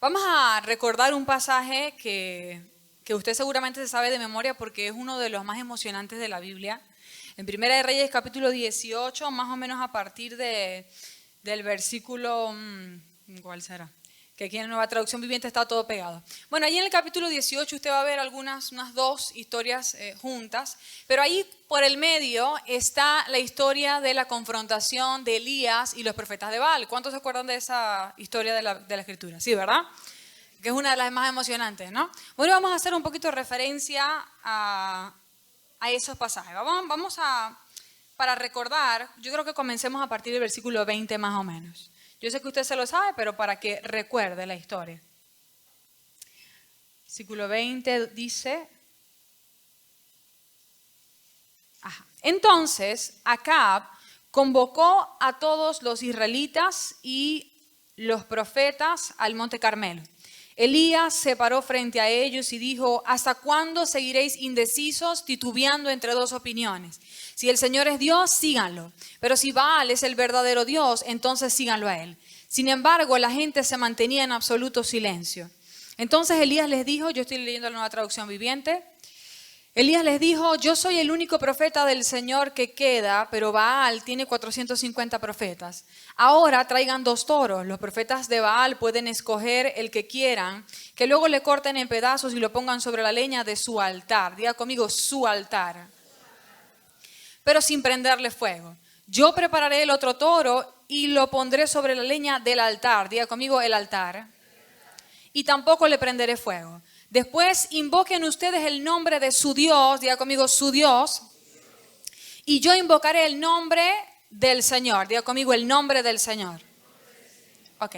Vamos a recordar un pasaje que usted seguramente se sabe de memoria porque es uno de los más emocionantes de la Biblia. En Primera de Reyes, capítulo 18, más o menos a partir del versículo... ¿Cuál será? Que aquí en la Nueva Traducción Viviente está todo pegado. Bueno, ahí en el capítulo 18 usted va a ver unas dos historias juntas, pero ahí por el medio está la historia de la confrontación de Elías y los profetas de Baal. ¿Cuántos se acuerdan de esa historia de la Escritura? Sí, ¿verdad? Que es una de las más emocionantes, ¿no? Bueno, vamos a hacer un poquito de referencia a esos pasajes. Para recordar, yo creo que comencemos a partir del versículo 20 más o menos. Yo sé que usted se lo sabe, pero para que recuerde la historia. Versículo 20 dice... Entonces, Acab convocó a todos los israelitas y los profetas al monte Carmelo. Elías se paró frente a ellos y dijo: ¿hasta cuándo seguiréis indecisos, titubeando entre dos opiniones? Si el Señor es Dios, síganlo. Pero si Baal es el verdadero Dios, entonces síganlo a él. Sin embargo, la gente se mantenía en absoluto silencio. Entonces Elías les dijo, yo estoy leyendo la Nueva Traducción Viviente, Elías les dijo: yo soy el único profeta del Señor que queda, pero Baal tiene 450 profetas. Ahora traigan 2 toros. Los profetas de Baal pueden escoger el que quieran, que luego le corten en pedazos y lo pongan sobre la leña de su altar. Diga conmigo, su altar. Pero sin prenderle fuego. Yo prepararé el otro toro y lo pondré sobre la leña del altar. Diga conmigo, el altar. Y tampoco le prenderé fuego. Después invoquen ustedes el nombre de su Dios, diga conmigo, su Dios, y yo invocaré el nombre del Señor, diga conmigo, el nombre del Señor. Ok.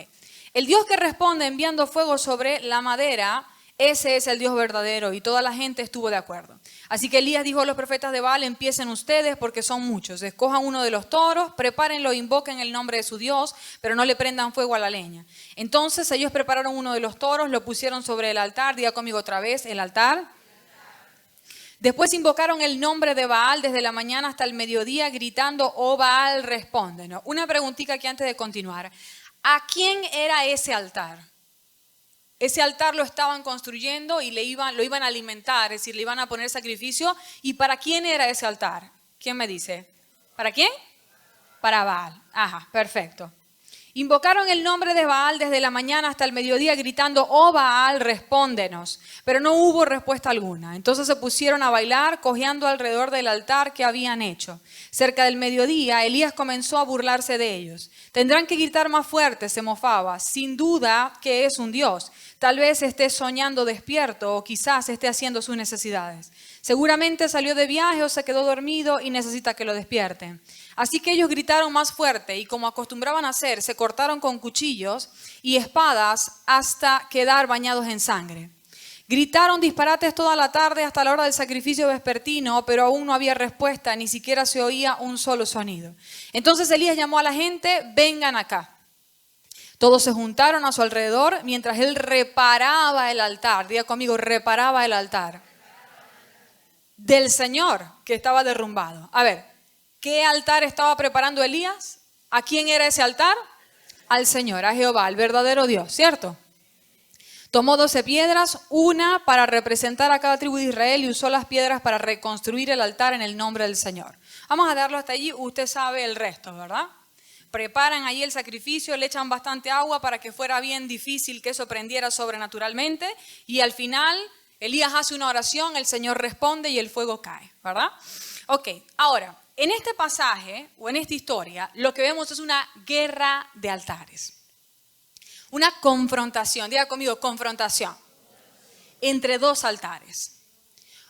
El Dios que responde enviando fuego sobre la madera, ese es el Dios verdadero, y toda la gente estuvo de acuerdo. Así que Elías dijo a los profetas de Baal: empiecen ustedes porque son muchos. Escojan uno de los toros, prepárenlo, invoquen el nombre de su Dios, pero no le prendan fuego a la leña. Entonces ellos prepararon uno de los toros, lo pusieron sobre el altar. Diga conmigo otra vez, el altar. Después invocaron el nombre de Baal desde la mañana hasta el mediodía, gritando: oh Baal, respóndenos. Una preguntita aquí antes de continuar. ¿A quién era ese altar? Ese altar lo estaban construyendo y lo iban a alimentar, es decir, le iban a poner sacrificio. ¿Y para quién era ese altar? ¿Quién me dice? ¿Para quién? Para Baal. Ajá, perfecto. Invocaron el nombre de Baal desde la mañana hasta el mediodía gritando: oh Baal, respóndenos. Pero no hubo respuesta alguna. Entonces se pusieron a bailar, cojeando alrededor del altar que habían hecho. Cerca del mediodía, Elías comenzó a burlarse de ellos. Tendrán que gritar más fuerte, se mofaba. Sin duda que es un Dios. Tal vez esté soñando despierto o quizás esté haciendo sus necesidades. Seguramente salió de viaje o se quedó dormido y necesita que lo despierten. Así que ellos gritaron más fuerte y, como acostumbraban a hacer, se cortaron con cuchillos y espadas hasta quedar bañados en sangre. Gritaron disparates toda la tarde hasta la hora del sacrificio vespertino, pero aún no había respuesta, ni siquiera se oía un solo sonido. Entonces Elías llamó a la gente: vengan acá. Todos se juntaron a su alrededor mientras él reparaba el altar. Diga conmigo, reparaba el altar del Señor que estaba derrumbado. A ver, ¿qué altar estaba preparando Elías? ¿A quién era ese altar? Al Señor, a Jehová, al verdadero Dios, ¿cierto? Tomó 12 piedras, una para representar a cada tribu de Israel, y usó las piedras para reconstruir el altar en el nombre del Señor. Vamos a darlo hasta allí, usted sabe el resto, ¿verdad? Preparan ahí el sacrificio, le echan bastante agua para que fuera bien difícil que eso prendiera sobrenaturalmente, y al final Elías hace una oración, el Señor responde y el fuego cae, ¿verdad? Ok, ahora, en este pasaje o en esta historia, lo que vemos es una guerra de altares. Una confrontación, diga conmigo, confrontación, entre 2 altares.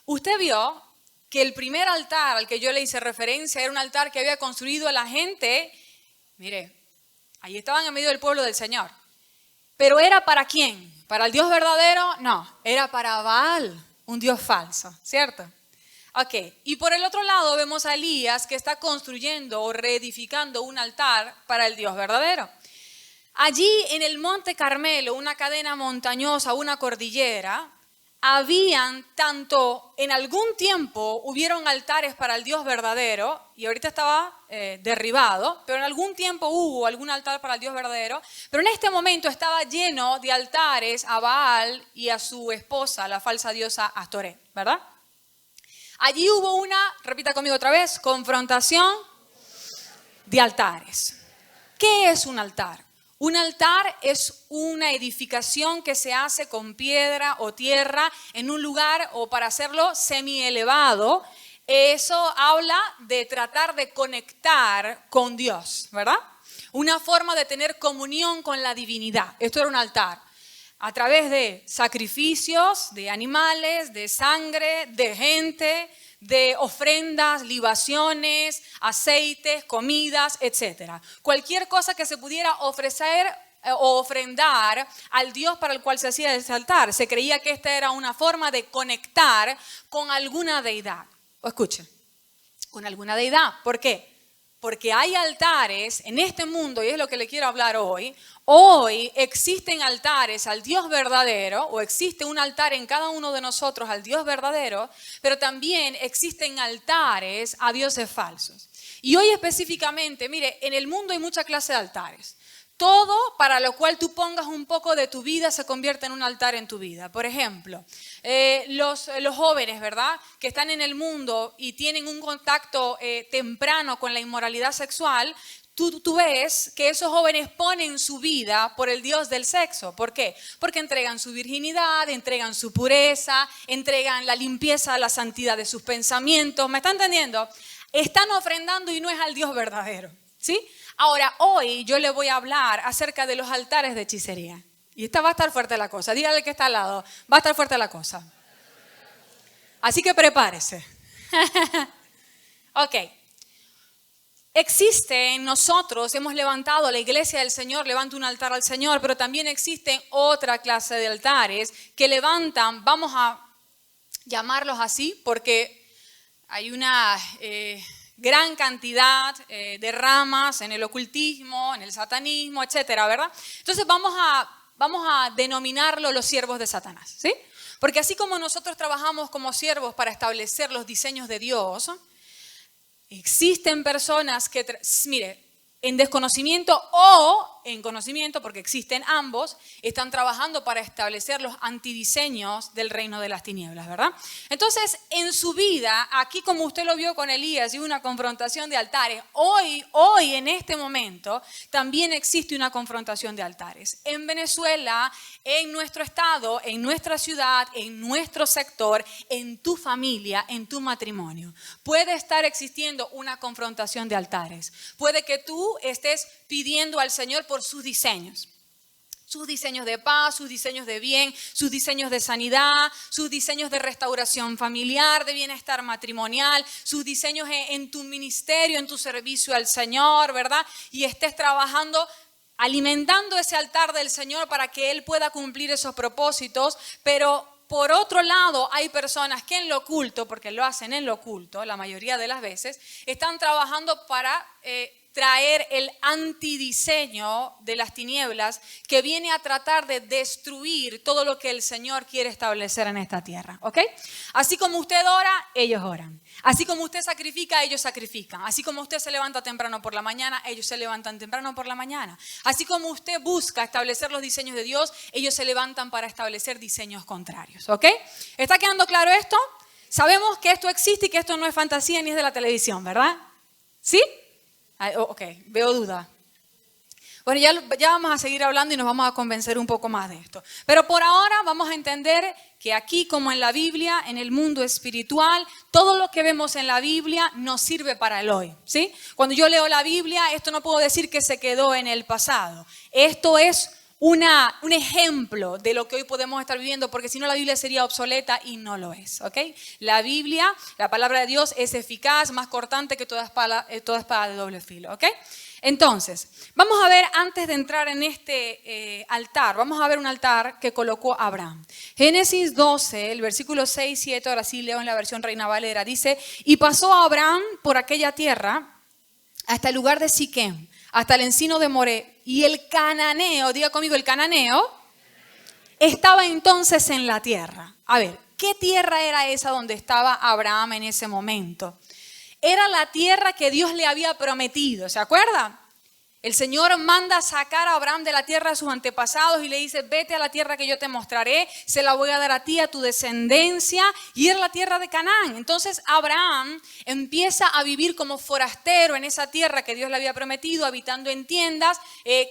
Usted vio que el primer altar al que yo le hice referencia era un altar que había construido la gente. Mire, ahí estaban en medio del pueblo del Señor. ¿Pero era para quién? ¿Para el Dios verdadero? No, era para Baal, un Dios falso, ¿cierto? Ok, y por el otro lado vemos a Elías que está construyendo o reedificando un altar para el Dios verdadero. Allí en el monte Carmelo, una cadena montañosa, una cordillera, habían tanto, en algún tiempo hubieron altares para el Dios verdadero, y ahorita estaba derribado, pero en algún tiempo hubo algún altar para el Dios verdadero, pero en este momento estaba lleno de altares a Baal y a su esposa, la falsa diosa Astoret, ¿verdad? Allí hubo una, repita conmigo otra vez, confrontación de altares. ¿Qué es un altar? Un altar es una edificación que se hace con piedra o tierra en un lugar o para hacerlo semi-elevado. Eso habla de tratar de conectar con Dios, ¿verdad? Una forma de tener comunión con la divinidad. Esto era un altar. A través de sacrificios, de animales, de sangre, de gente, de ofrendas, libaciones, aceites, comidas, etc. Cualquier cosa que se pudiera ofrecer o ofrendar al Dios para el cual se hacía ese altar. Se creía que esta era una forma de conectar con alguna deidad. O escuchen, con alguna deidad. ¿Por qué? Porque hay altares en este mundo, y es lo que le quiero hablar hoy. Hoy existen altares al Dios verdadero, o existe un altar en cada uno de nosotros al Dios verdadero, pero también existen altares a dioses falsos. Y hoy específicamente, mire, en el mundo hay mucha clase de altares. Todo para lo cual tú pongas un poco de tu vida se convierte en un altar en tu vida. Por ejemplo, los jóvenes, ¿verdad?, que están en el mundo y tienen un contacto temprano con la inmoralidad sexual, tú ves que esos jóvenes ponen su vida por el Dios del sexo. ¿Por qué? Porque entregan su virginidad, entregan su pureza, entregan la limpieza, la santidad de sus pensamientos. ¿Me está entendiendo? Están ofrendando y no es al Dios verdadero, ¿sí? Ahora, hoy yo le voy a hablar acerca de los altares de hechicería. Y esta va a estar fuerte la cosa. Dígale que está al lado. Va a estar fuerte la cosa. Así que prepárese. Ok. Existe en nosotros, hemos levantado, la iglesia del Señor levanta un altar al Señor, pero también existen otra clase de altares que levantan, vamos a llamarlos así, porque hay una gran cantidad de ramas en el ocultismo, en el satanismo, etcétera, ¿verdad? Entonces vamos a denominarlo los siervos de Satanás, ¿sí? Porque así como nosotros trabajamos como siervos para establecer los diseños de Dios, existen personas que, mire, en desconocimiento o en conocimiento, porque existen ambos, están trabajando para establecer los antidiseños del reino de las tinieblas, ¿verdad? Entonces, en su vida, aquí como usted lo vio con Elías y una confrontación de altares, hoy en este momento, también existe una confrontación de altares. En Venezuela, en nuestro estado, en nuestra ciudad, en nuestro sector, en tu familia, en tu matrimonio, puede estar existiendo una confrontación de altares. Puede que tú estés pidiendo al Señor por sus diseños de paz, sus diseños de bien, sus diseños de sanidad, sus diseños de restauración familiar, de bienestar matrimonial, sus diseños en tu ministerio, en tu servicio al Señor, ¿verdad? Y estés trabajando, alimentando ese altar del Señor para que Él pueda cumplir esos propósitos, pero por otro lado, hay personas que en lo oculto, porque lo hacen en lo oculto, la mayoría de las veces, están trabajando para traer el antidiseño de las tinieblas que viene a tratar de destruir todo lo que el Señor quiere establecer en esta tierra, ¿ok? Así como usted ora, ellos oran. Así como usted sacrifica, ellos sacrifican. Así como usted se levanta temprano por la mañana, ellos se levantan temprano por la mañana. Así como usted busca establecer los diseños de Dios, ellos se levantan para establecer diseños contrarios, ¿ok? ¿Está quedando claro esto? Sabemos que esto existe y que esto no es fantasía ni es de la televisión, ¿verdad? ¿Sí? Ok, veo duda. Bueno, ya vamos a seguir hablando y nos vamos a convencer un poco más de esto. Pero por ahora vamos a entender que aquí, como en la Biblia, en el mundo espiritual, todo lo que vemos en la Biblia nos sirve para el hoy, ¿sí? Cuando yo leo la Biblia, esto no puedo decir que se quedó en el pasado. Esto es un ejemplo de lo que hoy podemos estar viviendo, porque si no la Biblia sería obsoleta y no lo es, ¿ok? La Biblia, la palabra de Dios es eficaz, más cortante que toda espada de doble filo, ¿ok? Entonces, vamos a ver, antes de entrar en este altar, vamos a ver un altar que colocó Abraham. Génesis 12, el versículo 6, 7, ahora sí leo en la versión Reina Valera, dice: y pasó Abraham por aquella tierra hasta el lugar de Siquem, hasta el encino de Moré, y el cananeo, diga conmigo, el cananeo, estaba entonces en la tierra. A ver, ¿qué tierra era esa donde estaba Abraham en ese momento? Era la tierra que Dios le había prometido, ¿se acuerda? El Señor manda sacar a Abraham de la tierra de sus antepasados y le dice, vete a la tierra que yo te mostraré, se la voy a dar a ti, a tu descendencia, y era la tierra de Canaán. Entonces Abraham empieza a vivir como forastero en esa tierra que Dios le había prometido, habitando en tiendas,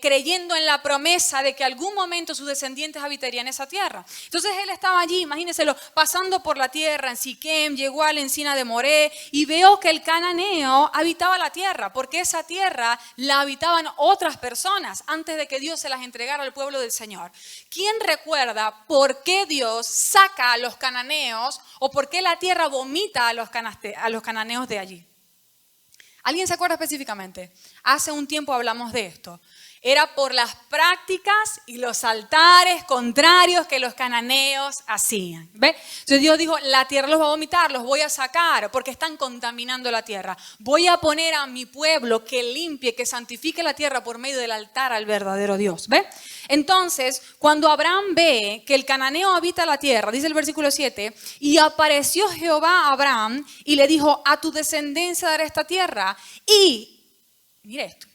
creyendo en la promesa de que algún momento sus descendientes habitarían esa tierra. Entonces él estaba allí, imagínenselo, pasando por la tierra en Siquem, llegó a la encina de Moré y veo que el cananeo habitaba la tierra, porque esa tierra la habitaban otras personas antes de que Dios se las entregara al pueblo del Señor. ¿Quién recuerda por qué Dios saca a los cananeos o por qué la tierra vomita a los cananeos de allí? ¿Alguien se acuerda específicamente? Hace un tiempo hablamos de esto. Era por las prácticas y los altares contrarios que los cananeos hacían. ¿Ve? Entonces Dios dijo, la tierra los va a vomitar, los voy a sacar porque están contaminando la tierra. Voy a poner a mi pueblo que limpie, que santifique la tierra por medio del altar al verdadero Dios. ¿Ve? Entonces, cuando Abraham ve que el cananeo habita la tierra, dice el versículo 7, y apareció Jehová a Abraham y le dijo, a tu descendencia daré esta tierra. Y, mire esto.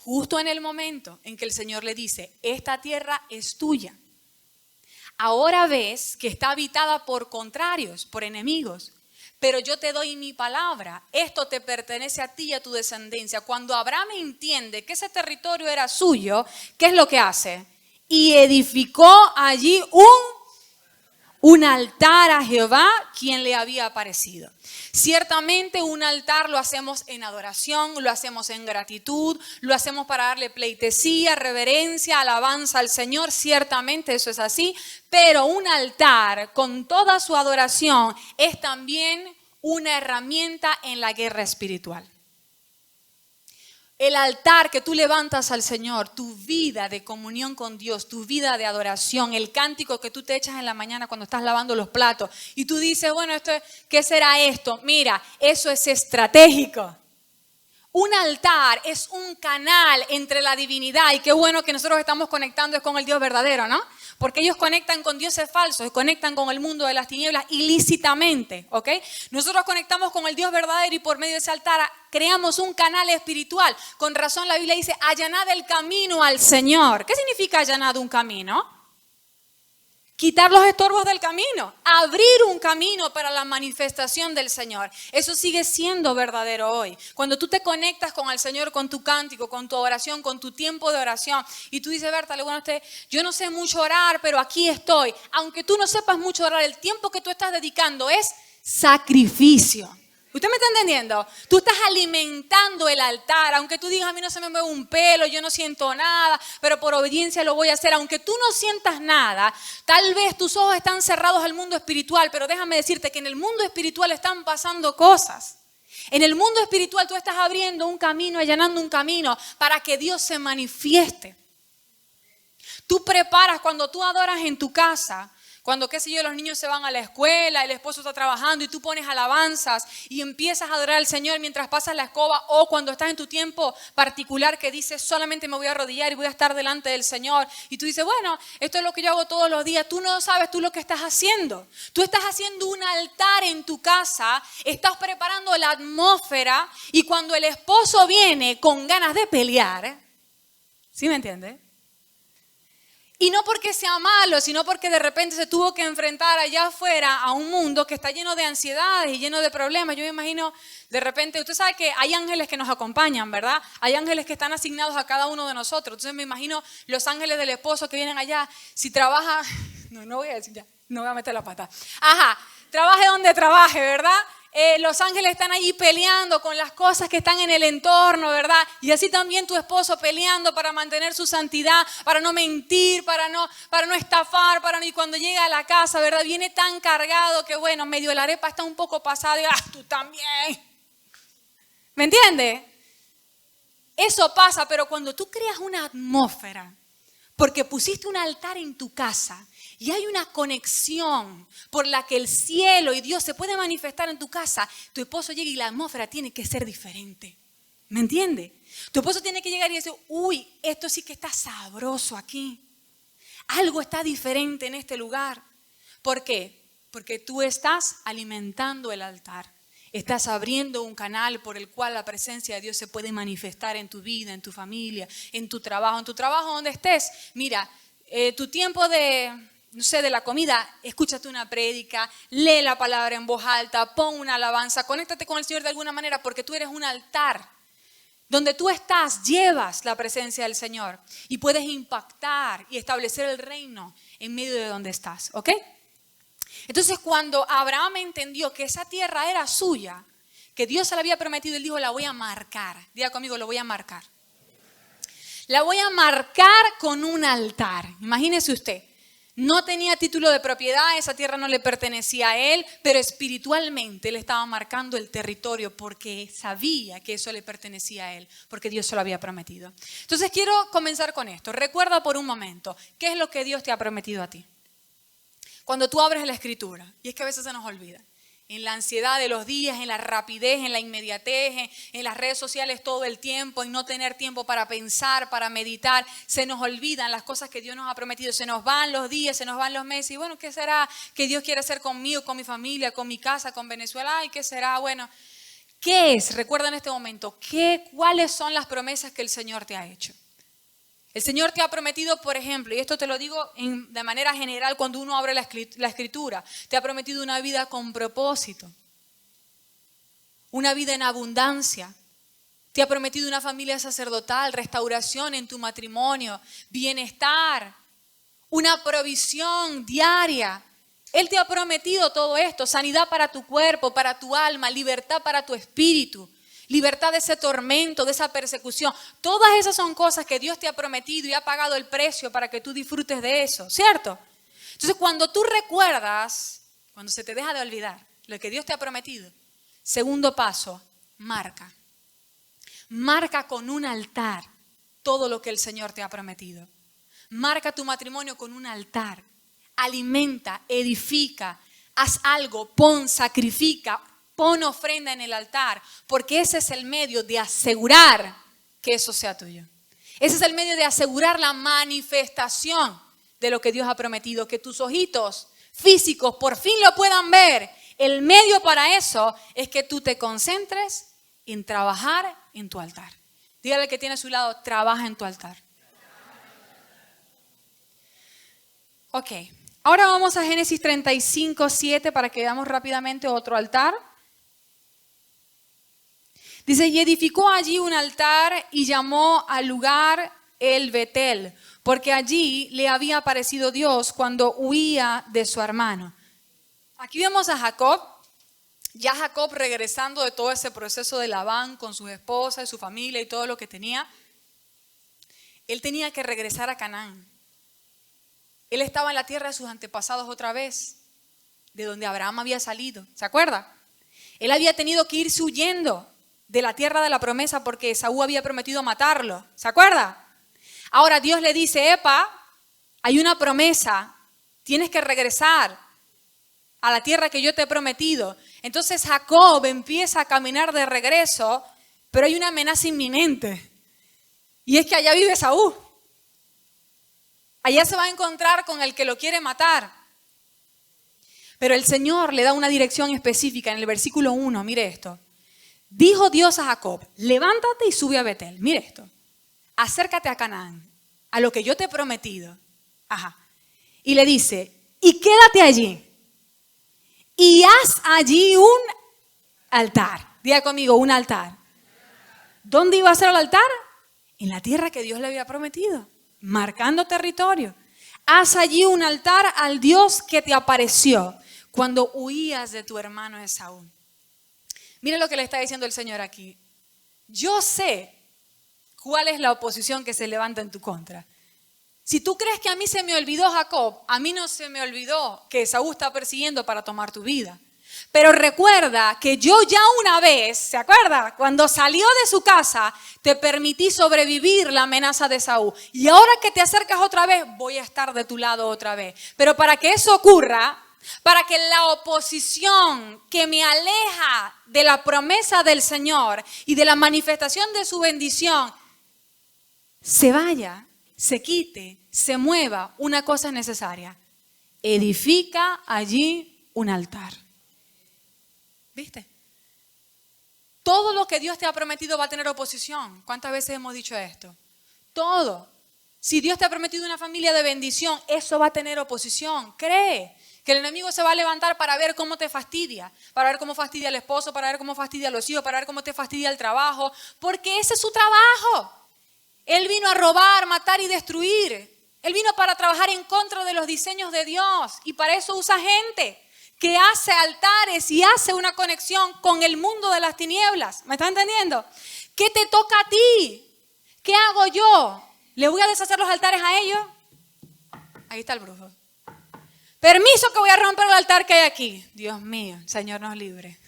Justo en el momento en que el Señor le dice, esta tierra es tuya. Ahora ves que está habitada por contrarios, por enemigos. Pero yo te doy mi palabra. Esto te pertenece a ti y a tu descendencia. Cuando Abraham entiende que ese territorio era suyo, ¿qué es lo que hace? Y edificó allí un altar a Jehová, quien le había aparecido. Ciertamente un altar lo hacemos en adoración, lo hacemos en gratitud, lo hacemos para darle pleitesía, reverencia, alabanza al Señor. Ciertamente eso es así, pero un altar con toda su adoración es también una herramienta en la guerra espiritual. El altar que tú levantas al Señor, tu vida de comunión con Dios, tu vida de adoración, el cántico que tú te echas en la mañana cuando estás lavando los platos y tú dices, bueno, ¿qué será esto? Mira, eso es estratégico. Un altar es un canal entre la divinidad y qué bueno que nosotros estamos conectando con el Dios verdadero, ¿no? Porque ellos conectan con dioses falsos, conectan con el mundo de las tinieblas ilícitamente, ¿ok? Nosotros conectamos con el Dios verdadero y por medio de ese altar creamos un canal espiritual. Con razón la Biblia dice, allanad el camino al Señor. ¿Qué significa allanar un camino? Quitar los estorbos del camino, abrir un camino para la manifestación del Señor. Eso sigue siendo verdadero hoy. Cuando tú te conectas con el Señor, con tu cántico, con tu oración, con tu tiempo de oración, y tú dices, Berta, yo no sé mucho orar, pero aquí estoy. Aunque tú no sepas mucho orar, el tiempo que tú estás dedicando es sacrificio. ¿Usted me está entendiendo? Tú estás alimentando el altar, aunque tú digas, a mí no se me mueve un pelo, yo no siento nada, pero por obediencia lo voy a hacer. Aunque tú no sientas nada, tal vez tus ojos están cerrados al mundo espiritual, pero déjame decirte que en el mundo espiritual están pasando cosas. En el mundo espiritual tú estás abriendo un camino, allanando un camino para que Dios se manifieste. Tú preparas cuando tú adoras en tu casa. Cuando, qué sé yo, los niños se van a la escuela, el esposo está trabajando y tú pones alabanzas y empiezas a adorar al Señor mientras pasas la escoba, o cuando estás en tu tiempo particular que dices, solamente me voy a arrodillar y voy a estar delante del Señor. Y tú dices, bueno, esto es lo que yo hago todos los días. Tú no sabes tú lo que estás haciendo. Tú estás haciendo un altar en tu casa, estás preparando la atmósfera y cuando el esposo viene con ganas de pelear, ¿sí me entiendes? Y no porque sea malo, sino porque de repente se tuvo que enfrentar allá afuera a un mundo que está lleno de ansiedades y lleno de problemas. Yo me imagino, de repente, usted sabe que hay ángeles que nos acompañan, ¿verdad? Hay ángeles que están asignados a cada uno de nosotros. Entonces me imagino los ángeles del esposo que vienen allá. Si trabaja, no voy a decir ya, no voy a meter la pata. Trabaje donde trabaje, ¿verdad? Los ángeles están allí peleando con las cosas que están en el entorno, ¿verdad? Y así también tu esposo peleando para mantener su santidad, para no mentir, para no estafar, y cuando llega a la casa, ¿verdad? Viene tan cargado que, bueno, medio la arepa está un poco pasada y, tú también. ¿Me entiendes? Eso pasa, pero cuando tú creas una atmósfera, porque pusiste un altar en tu casa, y hay una conexión por la que el cielo y Dios se puede manifestar en tu casa, tu esposo llega y la atmósfera tiene que ser diferente. ¿Me entiende? Tu esposo tiene que llegar y decir, uy, esto sí que está sabroso aquí. Algo está diferente en este lugar. ¿Por qué? Porque tú estás alimentando el altar. Estás abriendo un canal por el cual la presencia de Dios se puede manifestar en tu vida, en tu familia, en tu trabajo donde estés. Mira, tu tiempo de la comida, escúchate una prédica, lee la palabra en voz alta, pon una alabanza, conéctate con el Señor de alguna manera porque tú eres un altar. Donde tú estás, llevas la presencia del Señor y puedes impactar y establecer el reino en medio de donde estás, ¿ok? Entonces, cuando Abraham entendió que esa tierra era suya, que Dios se la había prometido, él dijo, la voy a marcar. Diga conmigo, lo voy a marcar. La voy a marcar con un altar. Imagínese usted, no tenía título de propiedad, esa tierra no le pertenecía a él, pero espiritualmente le estaba marcando el territorio porque sabía que eso le pertenecía a él, porque Dios se lo había prometido. Entonces, quiero comenzar con esto. Recuerda por un momento, ¿qué es lo que Dios te ha prometido a ti? Cuando tú abres la Escritura, y es que a veces se nos olvida, en la ansiedad de los días, en la rapidez, en la inmediatez, en las redes sociales todo el tiempo, en no tener tiempo para pensar, para meditar, se nos olvidan las cosas que Dios nos ha prometido, se nos van los días, se nos van los meses, y bueno, ¿qué será que Dios quiere hacer conmigo, con mi familia, con mi casa, con Venezuela? Ay, ¿qué será? Bueno, ¿qué es? Recuerda en este momento, ¿cuáles son las promesas que el Señor te ha hecho? El Señor te ha prometido, por ejemplo, y esto te lo digo de manera general cuando uno abre la Escritura, te ha prometido una vida con propósito, una vida en abundancia. Te ha prometido una familia sacerdotal, restauración en tu matrimonio, bienestar, una provisión diaria. Él te ha prometido todo esto, sanidad para tu cuerpo, para tu alma, libertad para tu espíritu. Libertad de ese tormento, de esa persecución. Todas esas son cosas que Dios te ha prometido y ha pagado el precio para que tú disfrutes de eso, ¿cierto? Entonces, cuando tú recuerdas, cuando se te deja de olvidar lo que Dios te ha prometido, segundo paso, marca. Marca con un altar todo lo que el Señor te ha prometido. Marca tu matrimonio con un altar. Alimenta, edifica, haz algo, pon, sacrifica. Pon ofrenda en el altar, porque ese es el medio de asegurar que eso sea tuyo. Ese es el medio de asegurar la manifestación de lo que Dios ha prometido, que tus ojitos físicos por fin lo puedan ver. El medio para eso es que tú te concentres en trabajar en tu altar. Dígale al que tiene a su lado, trabaja en tu altar. Ok, ahora vamos a Génesis 35:7 para que veamos rápidamente otro altar. Dice, y edificó allí un altar y llamó al lugar el Betel, porque allí le había aparecido Dios cuando huía de su hermano. Aquí vemos a Jacob, ya Jacob regresando de todo ese proceso de Labán con su esposa y su familia y todo lo que tenía. Él tenía que regresar a Canaán. Él estaba en la tierra de sus antepasados otra vez, de donde Abraham había salido. ¿Se acuerda? Él había tenido que irse huyendo de la tierra de la promesa porque Esaú había prometido matarlo. ¿Se acuerda? Ahora Dios le dice, epa, hay una promesa, tienes que regresar a la tierra que yo te he prometido. Entonces Jacob empieza a caminar de regreso, pero hay una amenaza inminente. Y es que allá vive Esaú. Allá se va a encontrar con el que lo quiere matar. Pero el Señor le da una dirección específica en el versículo 1, mire esto. Dijo Dios a Jacob, levántate y sube a Betel. Mire esto, acércate a Canaán, a lo que yo te he prometido. Ajá. Y le dice, y quédate allí. Y haz allí un altar. Diga conmigo, un altar. ¿Dónde iba a ser el altar? En la tierra que Dios le había prometido, marcando territorio. Haz allí un altar al Dios que te apareció cuando huías de tu hermano Esaú. Mire lo que le está diciendo el Señor aquí. Yo sé cuál es la oposición que se levanta en tu contra. Si tú crees que a mí se me olvidó Jacob, a mí no se me olvidó que Esaú está persiguiendo para tomar tu vida. Pero recuerda que yo ya una vez, ¿se acuerda? Cuando salió de su casa, te permití sobrevivir la amenaza de Esaú. Y ahora que te acercas otra vez, voy a estar de tu lado otra vez. Pero para que eso ocurra, para que la oposición que me aleja de la promesa del Señor y de la manifestación de su bendición se vaya, se quite, se mueva, una cosa es necesaria. Edifica allí un altar. ¿Viste? Todo lo que Dios te ha prometido va a tener oposición. ¿Cuántas veces hemos dicho esto? Todo. Si Dios te ha prometido una familia de bendición, eso va a tener oposición. Cree que el enemigo se va a levantar para ver cómo te fastidia, para ver cómo fastidia al esposo, para ver cómo fastidia a los hijos, para ver cómo te fastidia el trabajo, porque ese es su trabajo. Él vino a robar, matar y destruir. Él vino para trabajar en contra de los diseños de Dios y para eso usa gente que hace altares y hace una conexión con el mundo de las tinieblas. ¿Me estás entendiendo? ¿Qué te toca a ti? ¿Qué hago yo? ¿Le voy a deshacer los altares a ellos? Ahí está el brujo. Permiso que voy a romper el altar que hay aquí. Dios mío, el Señor nos libre.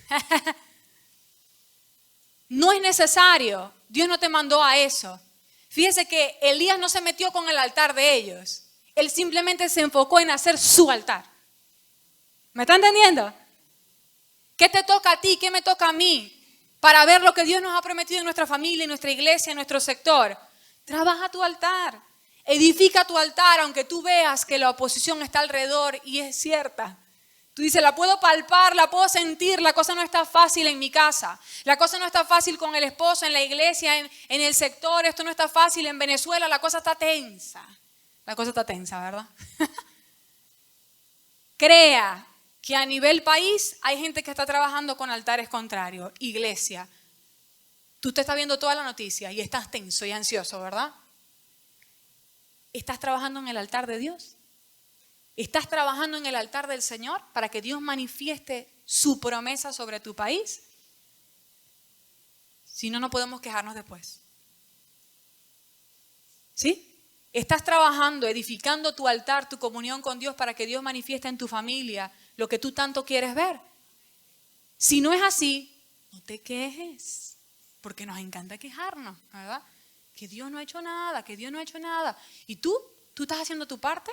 No es necesario. Dios no te mandó a eso. Fíjese que Elías no se metió con el altar de ellos. Él simplemente se enfocó en hacer su altar. ¿Me está entendiendo? ¿Qué te toca a ti? ¿Qué me toca a mí? Para ver lo que Dios nos ha prometido en nuestra familia, en nuestra iglesia, en nuestro sector. Trabaja tu altar. Edifica tu altar, aunque tú veas que la oposición está alrededor y es cierta. Tú dices, la puedo palpar, la puedo sentir, la cosa no está fácil en mi casa. La cosa no está fácil con el esposo, en la iglesia, en el sector. Esto no está fácil en Venezuela, la cosa está tensa. La cosa está tensa, ¿verdad? Crea que a nivel país hay gente que está trabajando con altares contrarios. Iglesia, tú te estás viendo toda la noticia y estás tenso y ansioso, ¿verdad? ¿Estás trabajando en el altar de Dios? ¿Estás trabajando en el altar del Señor para que Dios manifieste su promesa sobre tu país? Si no, no podemos quejarnos después. ¿Sí? ¿Estás trabajando, edificando tu altar, tu comunión con Dios para que Dios manifieste en tu familia lo que tú tanto quieres ver? Si no es así, no te quejes, porque nos encanta quejarnos, ¿verdad? Que Dios no ha hecho nada, que Dios no ha hecho nada. ¿Y tú? ¿Tú estás haciendo tu parte?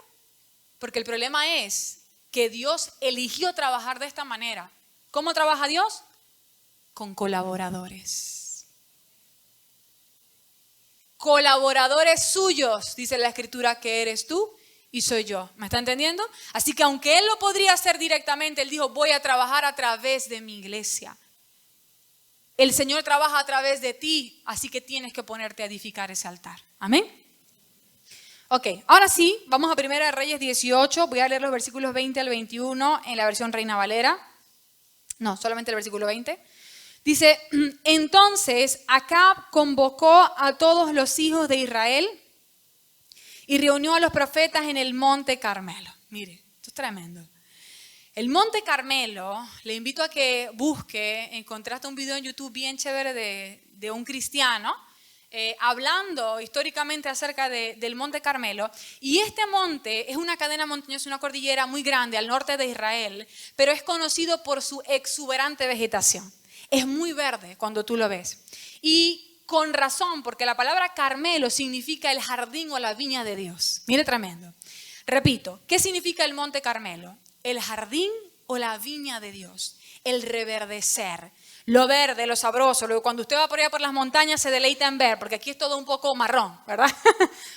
Porque el problema es que Dios eligió trabajar de esta manera. ¿Cómo trabaja Dios? Con colaboradores. Colaboradores suyos, dice la Escritura, que eres tú y soy yo. ¿Me está entendiendo? Así que aunque Él lo podría hacer directamente, Él dijo, voy a trabajar a través de mi iglesia. El Señor trabaja a través de ti, así que tienes que ponerte a edificar ese altar. Amén. Ok, ahora sí, vamos a 1 Reyes 18. Voy a leer los versículos 20 al 21 en la versión Reina Valera. No, solamente el versículo 20. Dice, entonces Acab convocó a todos los hijos de Israel y reunió a los profetas en el monte Carmelo. Mire, esto es tremendo. El monte Carmelo, le invito a que busque, encontraste un video en YouTube bien chévere de un cristiano, hablando históricamente acerca del monte Carmelo. Y este monte es una cadena montañosa, una cordillera muy grande al norte de Israel, pero es conocido por su exuberante vegetación. Es muy verde cuando tú lo ves. Y con razón, porque la palabra Carmelo significa el jardín o la viña de Dios. Mire, tremendo. Repito, ¿qué significa el monte Carmelo? El jardín o la viña de Dios. El reverdecer. Lo verde, lo sabroso, lo que cuando usted va por allá por las montañas se deleita en ver, porque aquí es todo un poco marrón, ¿verdad?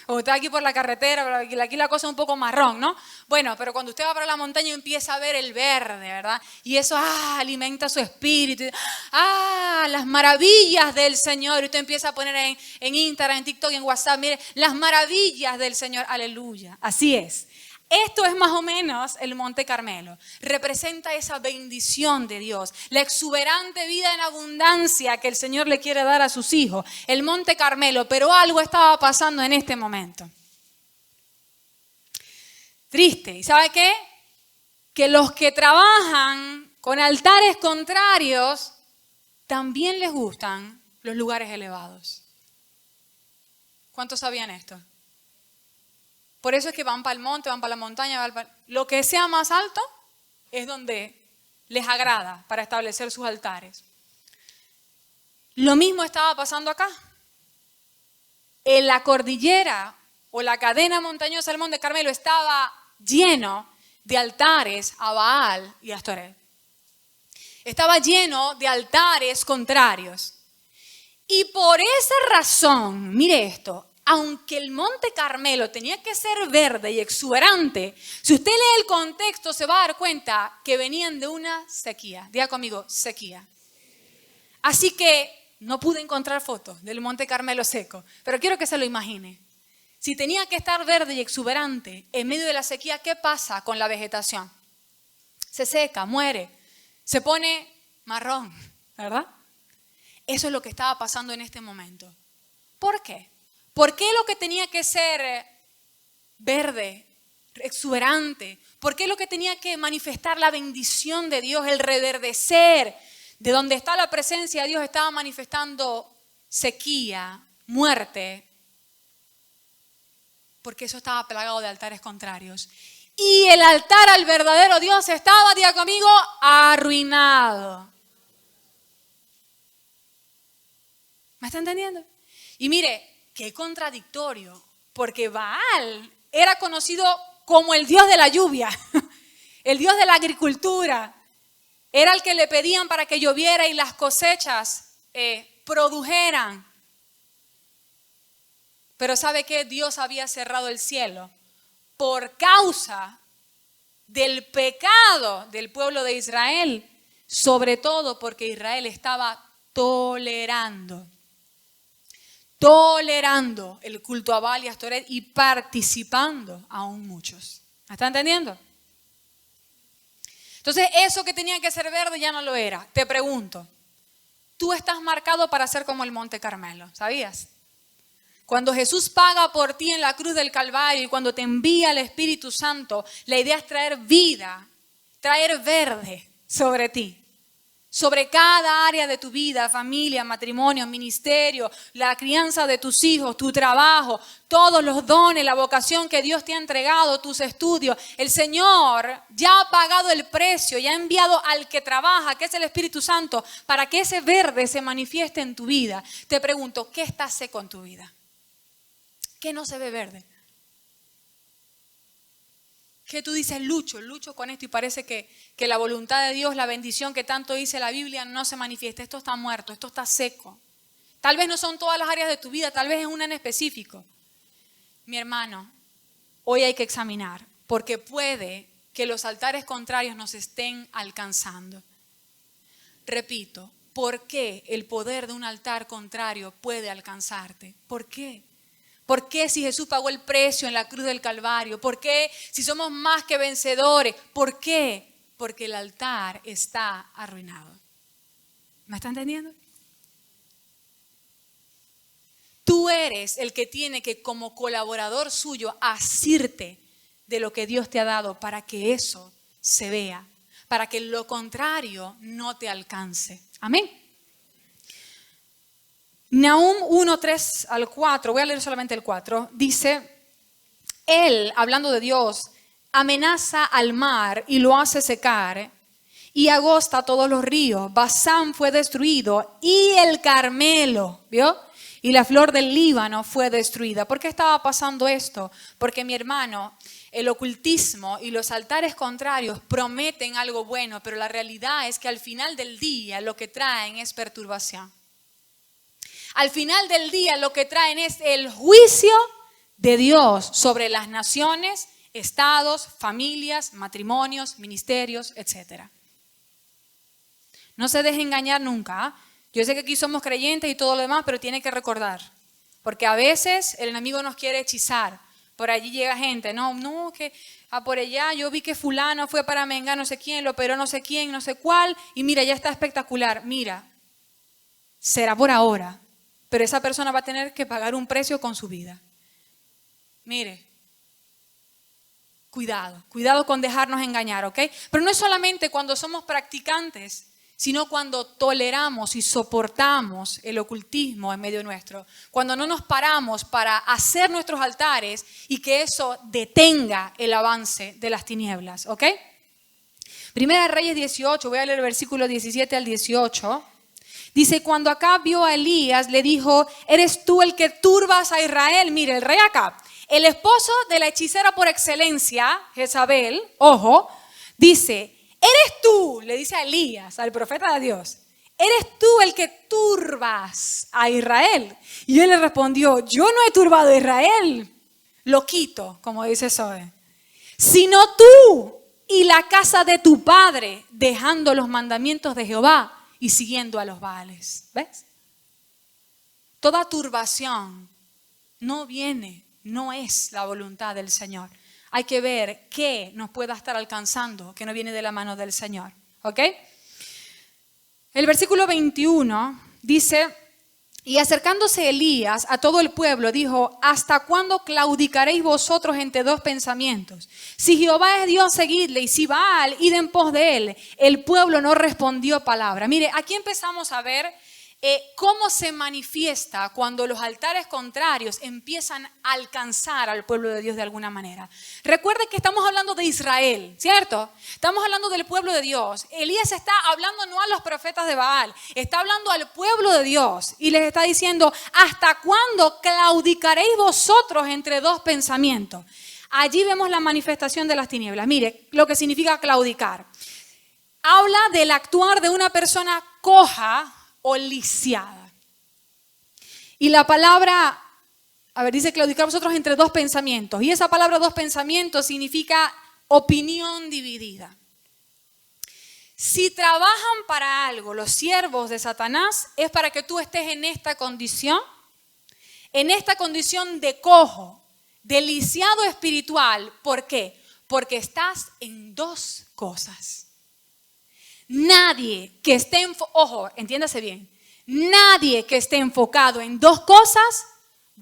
O usted aquí por la carretera, pero aquí la cosa es un poco marrón, ¿no? Bueno, pero cuando usted va por la montaña empieza a ver el verde, ¿verdad? Y eso alimenta su espíritu. Las maravillas del Señor. Y usted empieza a poner en Instagram, en TikTok, en WhatsApp, mire, las maravillas del Señor, aleluya. Así es. Esto es más o menos el monte Carmelo. Representa esa bendición de Dios, la exuberante vida en abundancia que el Señor le quiere dar a sus hijos. El monte Carmelo, pero algo estaba pasando en este momento. Triste. ¿Y sabe qué? Que los que trabajan con altares contrarios también les gustan los lugares elevados. ¿Cuántos sabían esto? Por eso es que van para el monte, van para la montaña, lo que sea más alto es donde les agrada para establecer sus altares. Lo mismo estaba pasando acá. En la cordillera o la cadena montañosa del monte Carmelo estaba lleno de altares a Baal y a Astoret. Estaba lleno de altares contrarios. Y por esa razón, mire esto, aunque el monte Carmelo tenía que ser verde y exuberante, si usted lee el contexto se va a dar cuenta que venían de una sequía. Diga conmigo, sequía. Así que no pude encontrar fotos del monte Carmelo seco, pero quiero que se lo imagine. Si tenía que estar verde y exuberante en medio de la sequía, ¿qué pasa con la vegetación? Se seca, muere, se pone marrón, ¿verdad? Eso es lo que estaba pasando en este momento. ¿Por qué? ¿Por qué lo que tenía que ser verde, exuberante? ¿Por qué lo que tenía que manifestar la bendición de Dios, el reverdecer, de donde está la presencia de Dios, estaba manifestando sequía, muerte? Porque eso estaba plagado de altares contrarios. Y el altar al verdadero Dios estaba, diga conmigo, arruinado. ¿Me está entendiendo? Y mire, qué contradictorio, porque Baal era conocido como el dios de la lluvia, el dios de la agricultura. Era el que le pedían para que lloviera y las cosechas produjeran. Pero ¿sabe qué? Dios había cerrado el cielo por causa del pecado del pueblo de Israel, sobre todo porque Israel estaba tolerando el culto a Baal y Astoret y participando aún muchos. ¿Me está entendiendo? Entonces eso que tenía que ser verde ya no lo era. Te pregunto, tú estás marcado para ser como el monte Carmelo, ¿sabías? Cuando Jesús paga por ti en la cruz del Calvario y cuando te envía el Espíritu Santo, la idea es traer vida, traer verde sobre ti. Sobre cada área de tu vida, familia, matrimonio, ministerio, la crianza de tus hijos, tu trabajo, todos los dones, la vocación que Dios te ha entregado, tus estudios. El Señor ya ha pagado el precio, ya ha enviado al que trabaja, que es el Espíritu Santo, para que ese verde se manifieste en tu vida. Te pregunto, ¿qué está seco en tu vida? ¿Qué no se ve verde? Que tú dices, lucho con esto y parece que la voluntad de Dios, la bendición que tanto dice la Biblia no se manifiesta. Esto está muerto, esto está seco. Tal vez no son todas las áreas de tu vida, tal vez es una en específico. Mi hermano, hoy hay que examinar, porque puede que los altares contrarios nos estén alcanzando. Repito, ¿por qué el poder de un altar contrario puede alcanzarte? ¿Por qué? ¿Por qué si Jesús pagó el precio en la cruz del Calvario? ¿Por qué si somos más que vencedores? ¿Por qué? Porque el altar está arruinado. ¿Me está entendiendo? Tú eres el que tiene que como colaborador suyo asirte de lo que Dios te ha dado para que eso se vea, para que lo contrario no te alcance. Amén. Nahum 1, 3 al 4, voy a leer solamente el 4, dice, Él, hablando de Dios, amenaza al mar y lo hace secar y agosta todos los ríos. Basán fue destruido y el Carmelo, ¿vio? Y la flor del Líbano fue destruida. ¿Por qué estaba pasando esto? Porque mi hermano, el ocultismo y los altares contrarios prometen algo bueno, pero la realidad es que al final del día lo que traen es perturbación. Al final del día lo que traen es el juicio de Dios sobre las naciones, estados, familias, matrimonios, ministerios, etc. No se deje engañar nunca. Yo sé que aquí somos creyentes y todo lo demás, pero tiene que recordar. Porque a veces el enemigo nos quiere hechizar. Por allí llega gente, no, que por allá yo vi que fulano fue para Menga, no sé quién, lo operó no sé quién, no sé cuál, y mira, ya está espectacular. Mira, será por ahora. Pero esa persona va a tener que pagar un precio con su vida. Mire, cuidado con dejarnos engañar, ¿ok? Pero no es solamente cuando somos practicantes, sino cuando toleramos y soportamos el ocultismo en medio nuestro. Cuando no nos paramos para hacer nuestros altares y que eso detenga el avance de las tinieblas, ¿ok? Primera de Reyes 18, voy a leer el versículo 17 al 18. Dice, cuando Acab vio a Elías, le dijo, ¿eres tú el que turbas a Israel? Mire, el rey Acab, el esposo de la hechicera por excelencia, Jezabel, ojo, dice, ¿eres tú? Le dice a Elías, al profeta de Dios, ¿eres tú el que turbas a Israel? Y él le respondió, yo no he turbado a Israel, lo quito, como dice Zoe, sino tú y la casa de tu padre, dejando los mandamientos de Jehová y siguiendo a los Baales. ¿Ves? Toda turbación no es la voluntad del Señor. Hay que ver qué nos pueda estar alcanzando, que no viene de la mano del Señor. ¿Ok? El versículo 21 dice, y acercándose Elías a todo el pueblo, dijo, ¿hasta cuándo claudicaréis vosotros entre dos pensamientos? Si Jehová es Dios, seguidle, y si Baal, id en pos de él. El pueblo no respondió palabra. Mire, aquí empezamos a ver cómo se manifiesta cuando los altares contrarios empiezan a alcanzar al pueblo de Dios de alguna manera. Recuerden que estamos hablando de Israel, ¿cierto? Estamos hablando del pueblo de Dios. Elías está hablando no a los profetas de Baal, está hablando al pueblo de Dios y les está diciendo, ¿hasta cuándo claudicaréis vosotros entre dos pensamientos? Allí vemos la manifestación de las tinieblas. Mire lo que significa claudicar. Habla del actuar de una persona coja o lisiada. Y la palabra, dice claudicar vosotros entre dos pensamientos. Y esa palabra dos pensamientos significa opinión dividida. Si trabajan para algo los siervos de Satanás, es para que tú estés en esta condición de cojo, de lisiado espiritual. ¿Por qué? Porque estás en dos cosas. Nadie que esté, ojo, entiéndase bien, nadie que esté enfocado en dos cosas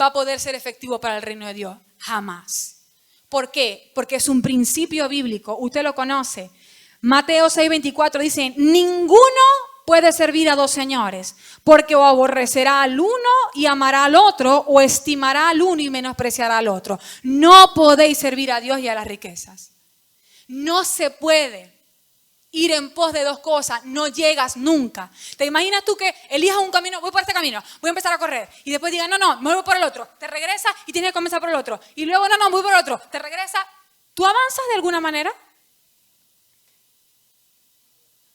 va a poder ser efectivo para el reino de Dios, jamás. ¿Por qué? Porque es un principio bíblico, usted lo conoce. Mateo 6:24 dice, ninguno puede servir a dos señores, porque o aborrecerá al uno y amará al otro, o estimará al uno y menospreciará al otro. No podéis servir a Dios y a las riquezas. No se puede ir en pos de dos cosas, no llegas nunca. ¿Te imaginas tú que elijas un camino, voy por este camino, voy a empezar a correr, y después digas, no, me voy por el otro, te regresas y tienes que comenzar por el otro, y luego voy por el otro, te regresas? ¿Tú avanzas de alguna manera?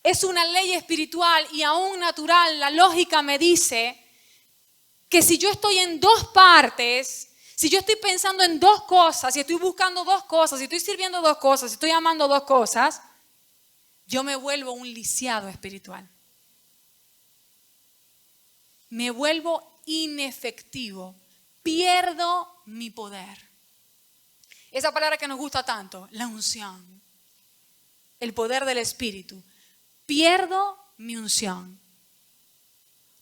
Es una ley espiritual y aún natural. La lógica me dice que si yo estoy en dos partes, si yo estoy pensando en dos cosas, si estoy buscando dos cosas, si estoy sirviendo dos cosas, si estoy amando dos cosas, yo me vuelvo un lisiado espiritual. Me vuelvo inefectivo. Pierdo mi poder. Esa palabra que nos gusta tanto, la unción. El poder del Espíritu. Pierdo mi unción.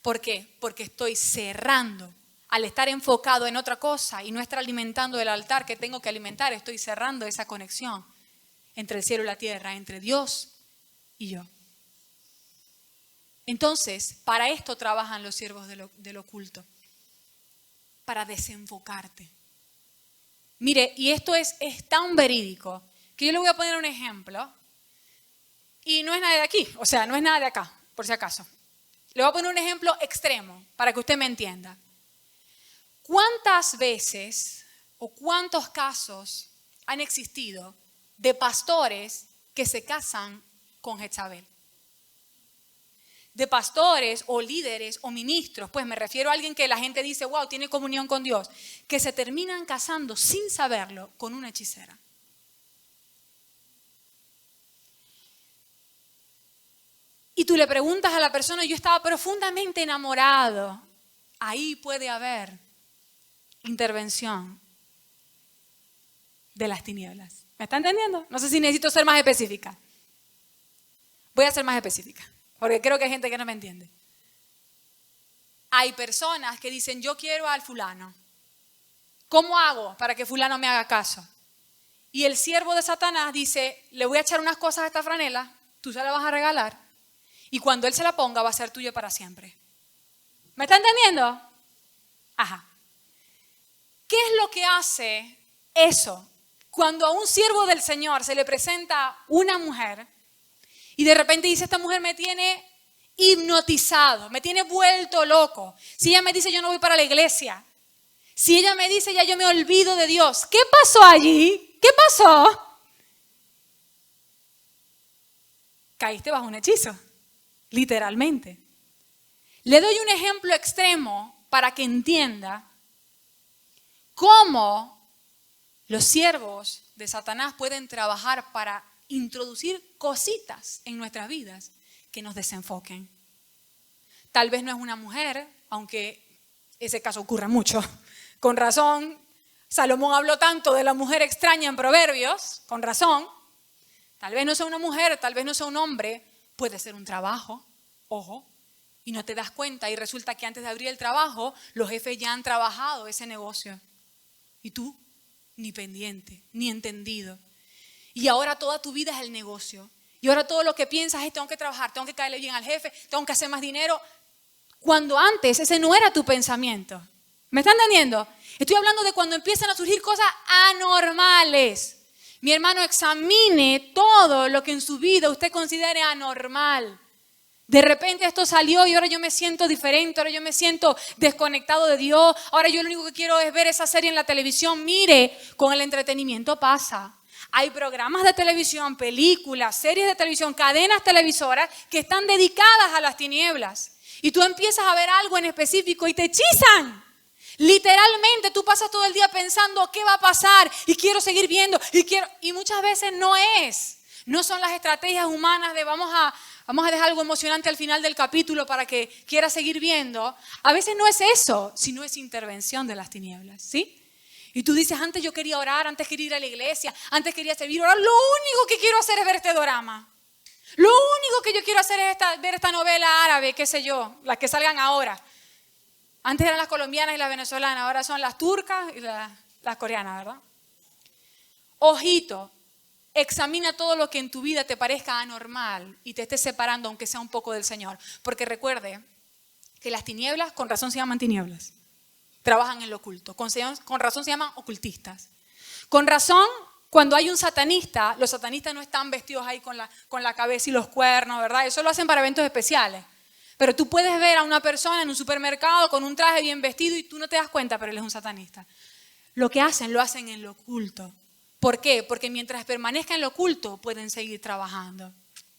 ¿Por qué? Porque estoy cerrando. Al estar enfocado en otra cosa y no estar alimentando el altar que tengo que alimentar, estoy cerrando esa conexión entre el cielo y la tierra, entre Dios y yo. Entonces, para esto trabajan los siervos del oculto, para desenfocarte. Mire, y esto es tan verídico que yo le voy a poner un ejemplo y no es nada de aquí, o sea, no es nada de acá, por si acaso. Le voy a poner un ejemplo extremo para que usted me entienda. ¿Cuántas veces o cuántos casos han existido de pastores que se casan con Jezabel? De pastores o líderes o ministros, pues me refiero a alguien que la gente dice, wow, tiene comunión con Dios, que se terminan casando sin saberlo con una hechicera. Y tú le preguntas a la persona, yo estaba profundamente enamorado. Ahí puede haber intervención de las tinieblas. ¿Me está entendiendo? No sé si necesito ser más específica. Voy a ser más específica, porque creo que hay gente que no me entiende. Hay personas que dicen, yo quiero al fulano. ¿Cómo hago para que fulano me haga caso? Y el siervo de Satanás dice, le voy a echar unas cosas a esta franela, tú se la vas a regalar, y cuando él se la ponga va a ser tuyo para siempre. ¿Me está entendiendo? Ajá. ¿Qué es lo que hace eso? Cuando a un siervo del Señor se le presenta una mujer y de repente dice, esta mujer me tiene hipnotizado, me tiene vuelto loco. Si ella me dice, yo no voy para la iglesia. Si ella me dice, ya yo me olvido de Dios. ¿Qué pasó allí? ¿Qué pasó? Caíste bajo un hechizo, literalmente. Le doy un ejemplo extremo para que entienda cómo los siervos de Satanás pueden trabajar para introducir cositas en nuestras vidas que nos desenfoquen. Tal vez no es una mujer, aunque ese caso ocurre mucho. Con razón, Salomón habló tanto de la mujer extraña en Proverbios, con razón. Tal vez no sea una mujer, tal vez no sea un hombre, puede ser un trabajo, ojo, y no te das cuenta y resulta que antes de abrir el trabajo, los jefes ya han trabajado ese negocio. Y tú, ni pendiente, ni entendido. Y ahora toda tu vida es el negocio. Y ahora todo lo que piensas es tengo que trabajar, tengo que caerle bien al jefe, tengo que hacer más dinero. Cuando antes ese no era tu pensamiento. ¿Me están entendiendo? Estoy hablando de cuando empiezan a surgir cosas anormales. Mi hermano, examine todo lo que en su vida usted considere anormal. De repente esto salió y ahora yo me siento diferente, ahora yo me siento desconectado de Dios, ahora yo lo único que quiero es ver esa serie en la televisión. Mire, con el entretenimiento pasa. Hay programas de televisión, películas, series de televisión, cadenas televisoras que están dedicadas a las tinieblas. Y tú empiezas a ver algo en específico y te hechizan. Literalmente tú pasas todo el día pensando qué va a pasar y quiero seguir viendo y muchas veces no son las estrategias humanas de vamos a dejar algo emocionante al final del capítulo para que quiera seguir viendo. A veces no es eso, sino es intervención de las tinieblas, ¿sí? Y tú dices, antes yo quería orar, antes quería ir a la iglesia, antes quería servir, ahora lo único que quiero hacer es ver este drama. Lo único que yo quiero hacer es ver esta novela árabe, qué sé yo, las que salgan ahora. Antes eran las colombianas y las venezolanas, ahora son las turcas y las coreanas, ¿verdad? Ojito, examina todo lo que en tu vida te parezca anormal y te esté separando, aunque sea un poco del Señor. Porque recuerde que las tinieblas, con razón se llaman tinieblas, trabajan en lo oculto. Con razón se llaman ocultistas. Con razón, cuando hay un satanista, los satanistas no están vestidos ahí con la cabeza y los cuernos, ¿verdad? Eso lo hacen para eventos especiales. Pero tú puedes ver a una persona en un supermercado con un traje bien vestido y tú no te das cuenta, pero él es un satanista. Lo hacen en lo oculto. ¿Por qué? Porque mientras permanezca en lo oculto pueden seguir trabajando.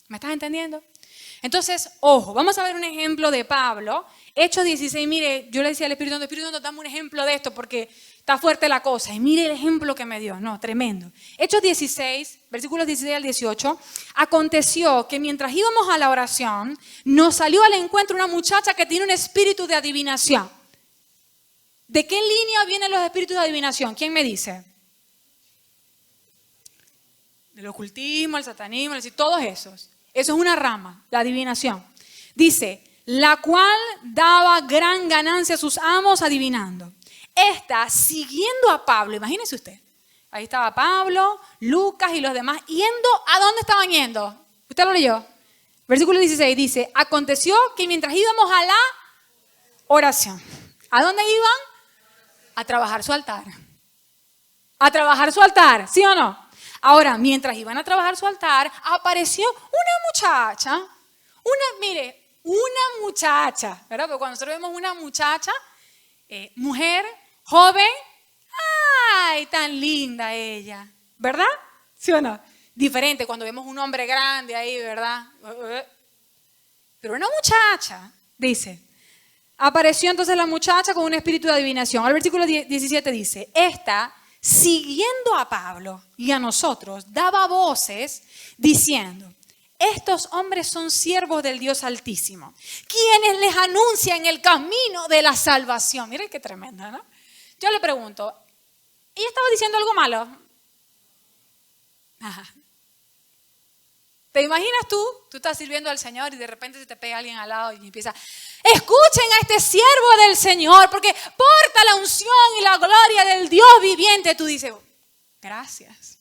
¿Me estás entendiendo? Entonces, ojo, vamos a ver un ejemplo de Pablo. Hechos 16, mire, yo le decía al Espíritu Santo, dame un ejemplo de esto porque está fuerte la cosa. Y mire el ejemplo que me dio, no, tremendo. Hechos 16, versículos 16 al 18. Aconteció que mientras íbamos a la oración, nos salió al encuentro una muchacha que tiene un espíritu de adivinación. ¿De qué línea vienen los espíritus de adivinación? ¿Quién me dice? Del ocultismo, el satanismo, todos esos. Eso es una rama, la adivinación. Dice, la cual daba gran ganancia a sus amos adivinando. Esta, siguiendo a Pablo, imagínese usted. Ahí estaba Pablo, Lucas y los demás yendo. ¿A dónde estaban yendo? ¿Usted lo leyó? Versículo 16 dice, aconteció que mientras íbamos a la oración. ¿A dónde iban? A trabajar su altar. A trabajar su altar, ¿sí o no? Ahora, mientras iban a trabajar su altar, apareció una muchacha, ¿verdad? Porque cuando nosotros vemos una muchacha, mujer, joven, ¡ay, tan linda ella! ¿Verdad? ¿Sí o no? Diferente cuando vemos un hombre grande ahí, ¿verdad? Pero una muchacha, dice, apareció entonces la muchacha con un espíritu de adivinación. Al versículo 17 dice, esta, siguiendo a Pablo y a nosotros, daba voces diciendo, estos hombres son siervos del Dios Altísimo, quienes les anuncian el camino de la salvación. Miren qué tremenda, ¿no? Yo le pregunto, ¿ella estaba diciendo algo malo? Ajá. ¿Te imaginas tú estás sirviendo al Señor y de repente se te pega alguien al lado y empieza, escuchen a este siervo del Señor porque porta la unción y la gloria del Dios viviente? Tú dices, gracias.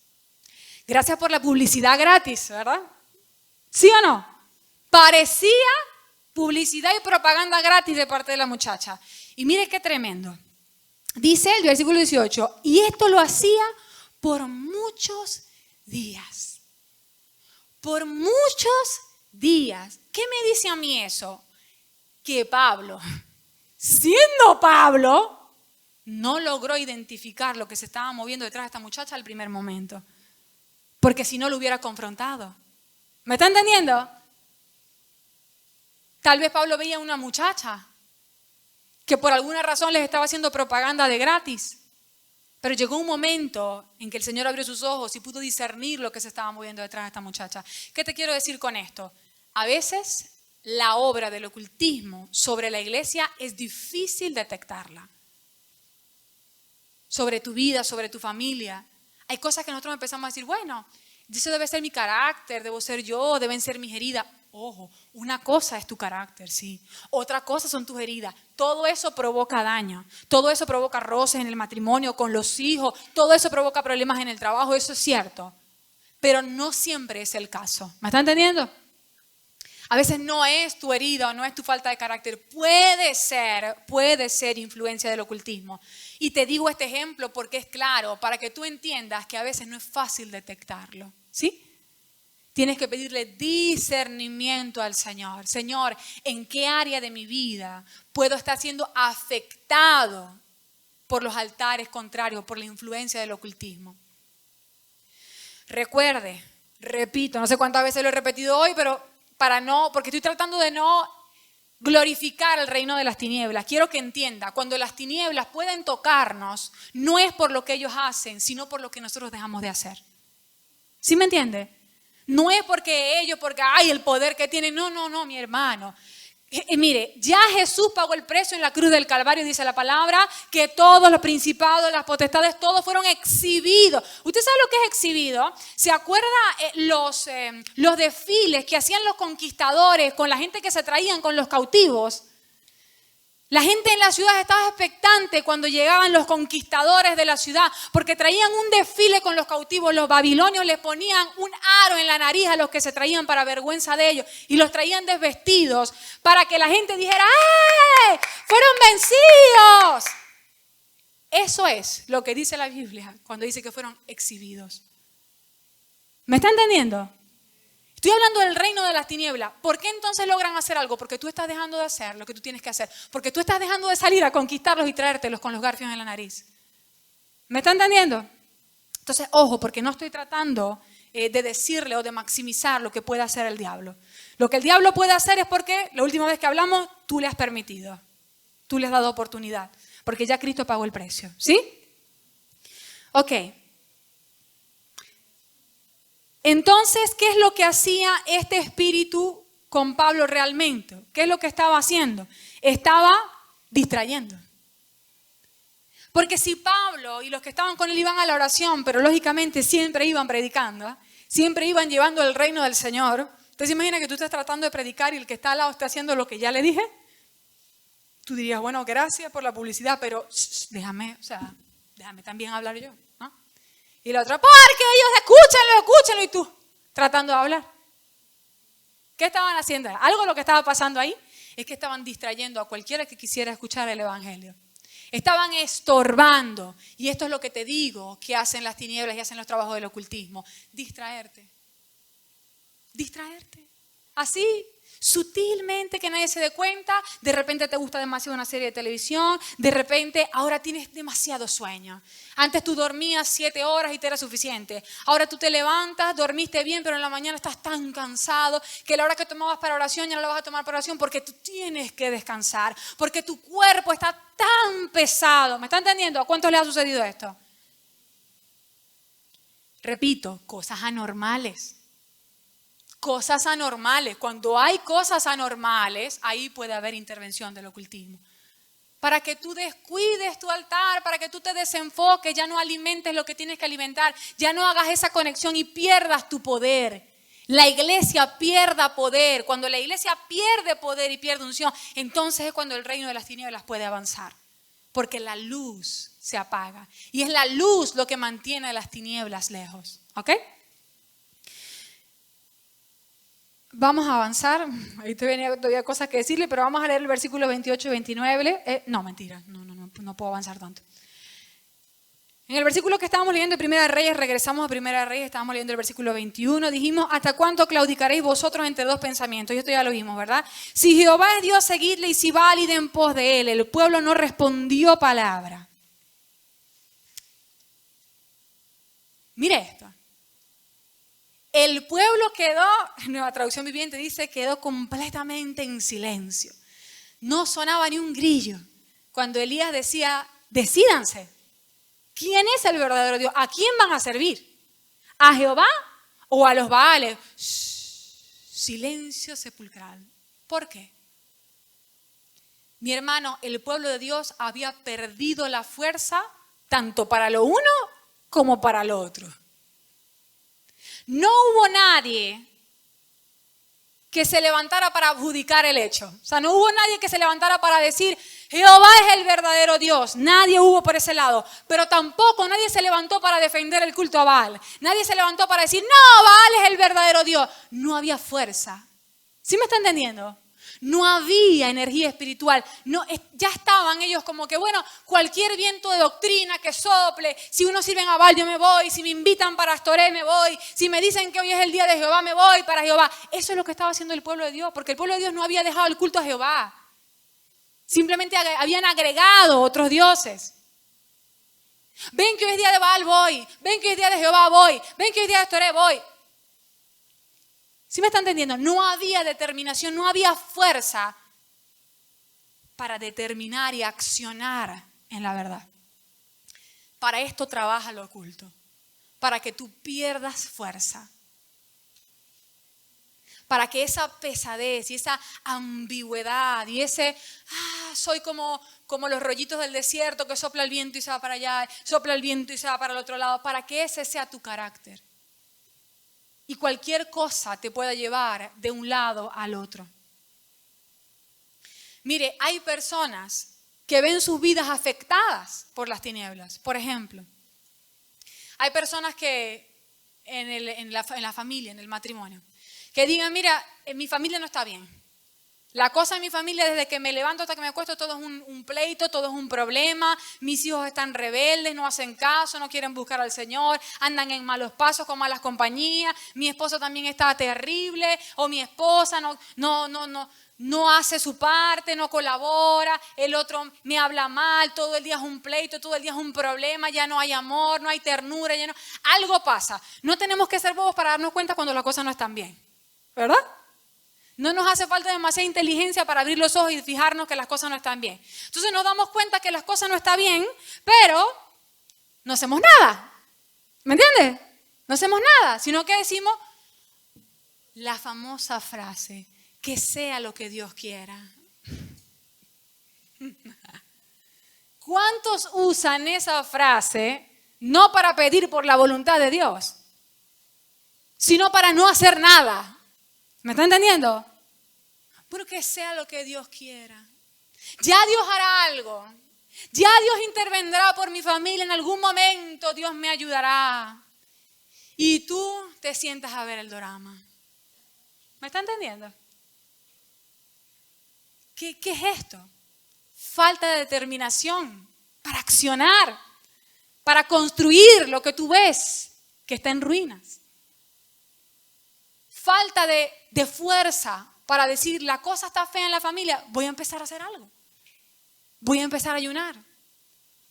Gracias por la publicidad gratis, ¿verdad? ¿Sí o no? Parecía publicidad y propaganda gratis de parte de la muchacha. Y mire qué tremendo. Dice el versículo 18, y esto lo hacía por muchos días. Por muchos días. ¿Qué me dice a mí eso? Que Pablo, siendo Pablo, no logró identificar lo que se estaba moviendo detrás de esta muchacha al primer momento. Porque si no lo hubiera confrontado. ¿Me está entendiendo? Tal vez Pablo veía a una muchacha que por alguna razón les estaba haciendo propaganda de gratis. Pero llegó un momento en que el Señor abrió sus ojos y pudo discernir lo que se estaba moviendo detrás de esta muchacha. ¿Qué te quiero decir con esto? A veces la obra del ocultismo sobre la iglesia es difícil detectarla. Sobre tu vida, sobre tu familia. Hay cosas que nosotros empezamos a decir, bueno, eso debe ser mi carácter, debo ser yo, deben ser mis heridas. Ojo, una cosa es tu carácter, sí. Otra cosa son tus heridas. Todo eso provoca daño. Todo eso provoca roces en el matrimonio, con los hijos. Todo eso provoca problemas en el trabajo, eso es cierto. Pero no siempre es el caso. ¿Me está entendiendo? A veces no es tu herida o no es tu falta de carácter. Puede ser influencia del ocultismo. Y te digo este ejemplo porque es claro, para que tú entiendas que a veces no es fácil detectarlo. ¿Sí? Tienes que pedirle discernimiento al Señor. Señor, ¿en qué área de mi vida puedo estar siendo afectado por los altares contrarios, por la influencia del ocultismo? Recuerde, repito, no sé cuántas veces lo he repetido hoy, pero porque estoy tratando de no glorificar el reino de las tinieblas. Quiero que entienda, cuando las tinieblas pueden tocarnos, no es por lo que ellos hacen, sino por lo que nosotros dejamos de hacer. ¿Sí me entiende? No es porque ellos, porque hay el poder que tienen. No, mi hermano. Mire, ya Jesús pagó el precio en la cruz del Calvario, dice la palabra, que todos los principados, las potestades, todos fueron exhibidos. ¿Usted sabe lo que es exhibido? ¿Se acuerda los desfiles que hacían los conquistadores con la gente que se traían con los cautivos? La gente en la ciudad estaba expectante cuando llegaban los conquistadores de la ciudad, porque traían un desfile con los cautivos. Los babilonios les ponían un aro en la nariz a los que se traían para vergüenza de ellos y los traían desvestidos para que la gente dijera, ¡eh! ¡Fueron vencidos! Eso es lo que dice la Biblia cuando dice que fueron exhibidos. ¿Me está entendiendo? Estoy hablando del reino de las tinieblas. ¿Por qué entonces logran hacer algo? Porque tú estás dejando de hacer lo que tú tienes que hacer. Porque tú estás dejando de salir a conquistarlos y traértelos con los garfios en la nariz. ¿Me está entendiendo? Entonces, ojo, porque no estoy tratando de decirle o de maximizar lo que puede hacer el diablo. Lo que el diablo puede hacer es porque, la última vez que hablamos, tú le has permitido. Tú le has dado oportunidad. Porque ya Cristo pagó el precio. ¿Sí? Ok. Entonces, ¿qué es lo que hacía este espíritu con Pablo realmente? ¿Qué es lo que estaba haciendo? Estaba distrayendo. Porque si Pablo y los que estaban con él iban a la oración, pero lógicamente siempre iban predicando, siempre iban llevando el reino del Señor. ¿Usted se imagina que tú estás tratando de predicar y el que está al lado está haciendo lo que ya le dije? Tú dirías, bueno, gracias por la publicidad, pero déjame también hablar yo. Y la otra, porque ellos escúchenlo y tú tratando de hablar. ¿Qué estaban haciendo? Algo lo que estaba pasando ahí es que estaban distrayendo a cualquiera que quisiera escuchar el evangelio. Estaban estorbando. Y esto es lo que te digo que hacen las tinieblas y hacen los trabajos del ocultismo. Distraerte. Distraerte. Así, sutilmente, que nadie se dé cuenta. De repente te gusta demasiado una serie de televisión. De repente ahora tienes demasiado sueño. Antes tú dormías 7 horas y te era suficiente. Ahora tú te levantas, dormiste bien, pero en la mañana estás tan cansado que la hora que tomabas para oración ya no la vas a tomar para oración porque tú tienes que descansar. Porque tu cuerpo está tan pesado. ¿Me está entendiendo? ¿A cuántos les ha sucedido esto? Repito, cosas anormales. Cosas anormales. Cuando hay cosas anormales, ahí puede haber intervención del ocultismo. Para que tú descuides tu altar, para que tú te desenfoques, ya no alimentes lo que tienes que alimentar, ya no hagas esa conexión y pierdas tu poder. La iglesia pierda poder. Cuando la iglesia pierde poder y pierde unción, entonces es cuando el reino de las tinieblas puede avanzar. Porque la luz se apaga. Y es la luz lo que mantiene a las tinieblas lejos. ¿Ok? Vamos a avanzar. Ahí tenía todavía cosas que decirle, pero vamos a leer el versículo 28 y 29. No, mentira. No puedo avanzar tanto. En el versículo que estábamos leyendo de Primera de Reyes, regresamos a Primera de Reyes, estábamos leyendo el versículo 21, dijimos, ¿hasta cuánto claudicaréis vosotros entre dos pensamientos? Y esto ya lo vimos, ¿verdad? Si Jehová es Dios, seguidle, y si Baal, id en pos de él. El pueblo no respondió palabra. Mire esto. El pueblo quedó, Nueva Traducción Viviente dice, quedó completamente en silencio. No sonaba ni un grillo. Cuando Elías decía, decídanse, ¿quién es el verdadero Dios? ¿A quién van a servir? ¿A Jehová o a los Baales? Shh, silencio sepulcral. ¿Por qué? Mi hermano, el pueblo de Dios había perdido la fuerza tanto para lo uno como para lo otro. No hubo nadie que se levantara para adjudicar el hecho. O sea, no hubo nadie que se levantara para decir, Jehová es el verdadero Dios. Nadie hubo por ese lado. Pero tampoco nadie se levantó para defender el culto a Baal. Nadie se levantó para decir, no, Baal es el verdadero Dios. No había fuerza. ¿Sí me está entendiendo? No había energía espiritual. No, ya estaban ellos como que, bueno, cualquier viento de doctrina que sople, si uno sirve a Baal yo me voy, si me invitan para Astoré me voy, si me dicen que hoy es el día de Jehová me voy para Jehová. Eso es lo que estaba haciendo el pueblo de Dios, porque el pueblo de Dios no había dejado el culto a Jehová. Simplemente habían agregado otros dioses. Ven que hoy es día de Baal voy, ven que hoy es día de Jehová voy, ven que hoy es día de Astoré voy. ¿Sí me está entendiendo? No había determinación, no había fuerza para determinar y accionar en la verdad. Para esto trabaja lo oculto, para que tú pierdas fuerza. Para que esa pesadez y esa ambigüedad y ese, soy como los rollitos del desierto que sopla el viento y se va para allá, sopla el viento y se va para el otro lado, para que ese sea tu carácter. Y cualquier cosa te pueda llevar de un lado al otro. Mire, hay personas que ven sus vidas afectadas por las tinieblas. Por ejemplo, hay personas que en la familia, en el matrimonio, que digan, mira, en mi familia no está bien. La cosa en mi familia, desde que me levanto hasta que me acuesto, todo es un pleito, todo es un problema. Mis hijos están rebeldes, no hacen caso, no quieren buscar al Señor, andan en malos pasos con malas compañías. Mi esposo también está terrible, o mi esposa no hace su parte, no colabora. El otro me habla mal, todo el día es un pleito, todo el día es un problema, ya no hay amor, no hay ternura, ya no. Algo pasa. No tenemos que ser bobos para darnos cuenta cuando las cosas no están bien, ¿verdad? No nos hace falta demasiada inteligencia para abrir los ojos y fijarnos que las cosas no están bien. Entonces nos damos cuenta que las cosas no están bien, pero no hacemos nada. ¿Me entiendes? No hacemos nada, sino que decimos la famosa frase, que sea lo que Dios quiera. ¿Cuántos usan esa frase no para pedir por la voluntad de Dios, sino para no hacer nada? ¿Me está entendiendo? Pero que sea lo que Dios quiera. Ya Dios hará algo. Ya Dios intervendrá por mi familia. En algún momento Dios me ayudará. Y tú te sientas a ver el drama. ¿Me está entendiendo? ¿Qué es esto? Falta de determinación para accionar, para construir lo que tú ves que está en ruinas. Falta de fuerza para decir, la cosa está fea en la familia, voy a empezar a hacer algo. Voy a empezar a ayunar.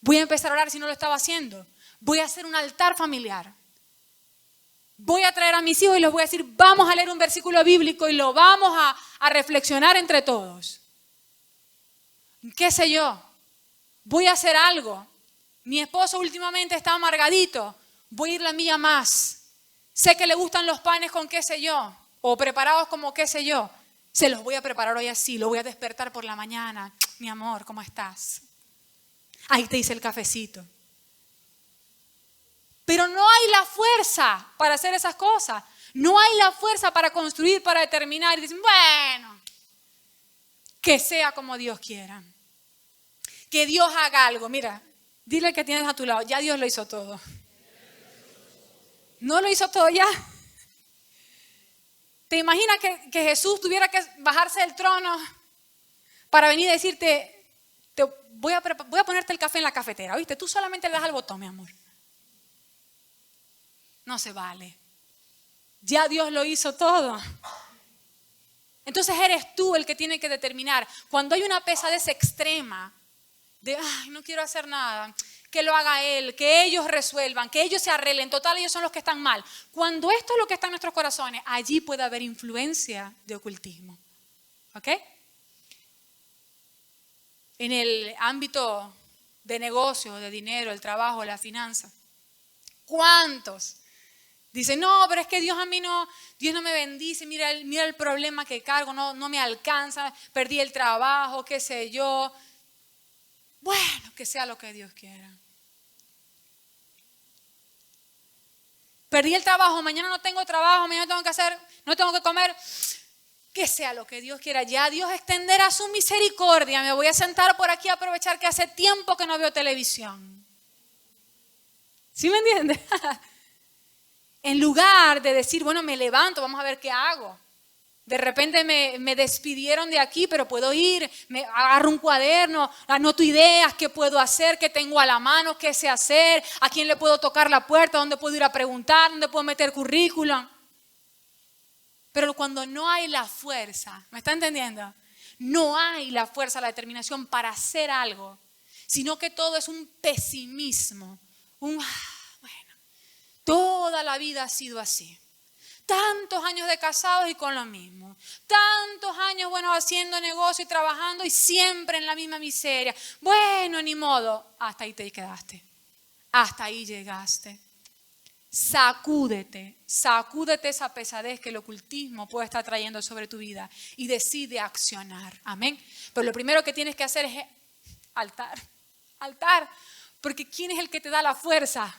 Voy a empezar a orar si no lo estaba haciendo. Voy a hacer un altar familiar. Voy a traer a mis hijos y les voy a decir, vamos a leer un versículo bíblico y lo vamos a reflexionar entre todos. ¿Qué sé yo? Voy a hacer algo. Mi esposo últimamente está amargadito. Voy a ir la milla más. Sé que le gustan los panes con qué sé yo, o preparados como qué sé yo. Se los voy a preparar hoy así, lo voy a despertar por la mañana. Mi amor, ¿cómo estás? Ahí te hice el cafecito. Pero no hay la fuerza para hacer esas cosas. No hay la fuerza para construir, para determinar. Y dicen, bueno, que sea como Dios quiera. Que Dios haga algo. Mira, dile al que tienes a tu lado, ya Dios lo hizo todo. ¿No lo hizo todo ya? ¿Te imaginas que Jesús tuviera que bajarse del trono para venir a decirte, voy a ponerte el café en la cafetera, ¿oíste? Tú solamente le das al botón, mi amor. No se vale. Ya Dios lo hizo todo. Entonces eres tú el que tiene que determinar. Cuando hay una pesadez extrema de, ay, no quiero hacer nada. que lo haga Él, que ellos resuelvan, que ellos se arreglen. Total, ellos son los que están mal. Cuando esto es lo que está en nuestros corazones, allí puede haber influencia de ocultismo. ¿Ok? En el ámbito de negocio, de dinero, el trabajo, la finanza. ¿Cuántos dicen, no, pero es que Dios no me bendice, mira el problema que cargo, no me alcanza, perdí el trabajo, qué sé yo. Bueno, que sea lo que Dios quiera. Perdí el trabajo, mañana no tengo trabajo, mañana no tengo que comer. Que sea lo que Dios quiera. Ya Dios extenderá su misericordia. Me voy a sentar por aquí a aprovechar que hace tiempo que no veo televisión. ¿Sí me entiendes? En lugar de decir, bueno, me levanto, vamos a ver qué hago. De repente me despidieron de aquí, pero puedo ir, me agarro un cuaderno, anoto ideas, qué puedo hacer, qué tengo a la mano, qué sé hacer, a quién le puedo tocar la puerta, dónde puedo ir a preguntar, dónde puedo meter currículum. Pero cuando no hay la fuerza, ¿me está entendiendo? No hay la fuerza, la determinación para hacer algo, sino que todo es un pesimismo, bueno, toda la vida ha sido así. Tantos años de casados y con lo mismo. Tantos años, haciendo negocio y trabajando y siempre en la misma miseria. Bueno, ni modo. Hasta ahí te quedaste. Hasta ahí llegaste. Sacúdete esa pesadez que el ocultismo puede estar trayendo sobre tu vida y decide accionar. Amén. Pero lo primero que tienes que hacer es altar. Porque ¿quién es el que te da la fuerza?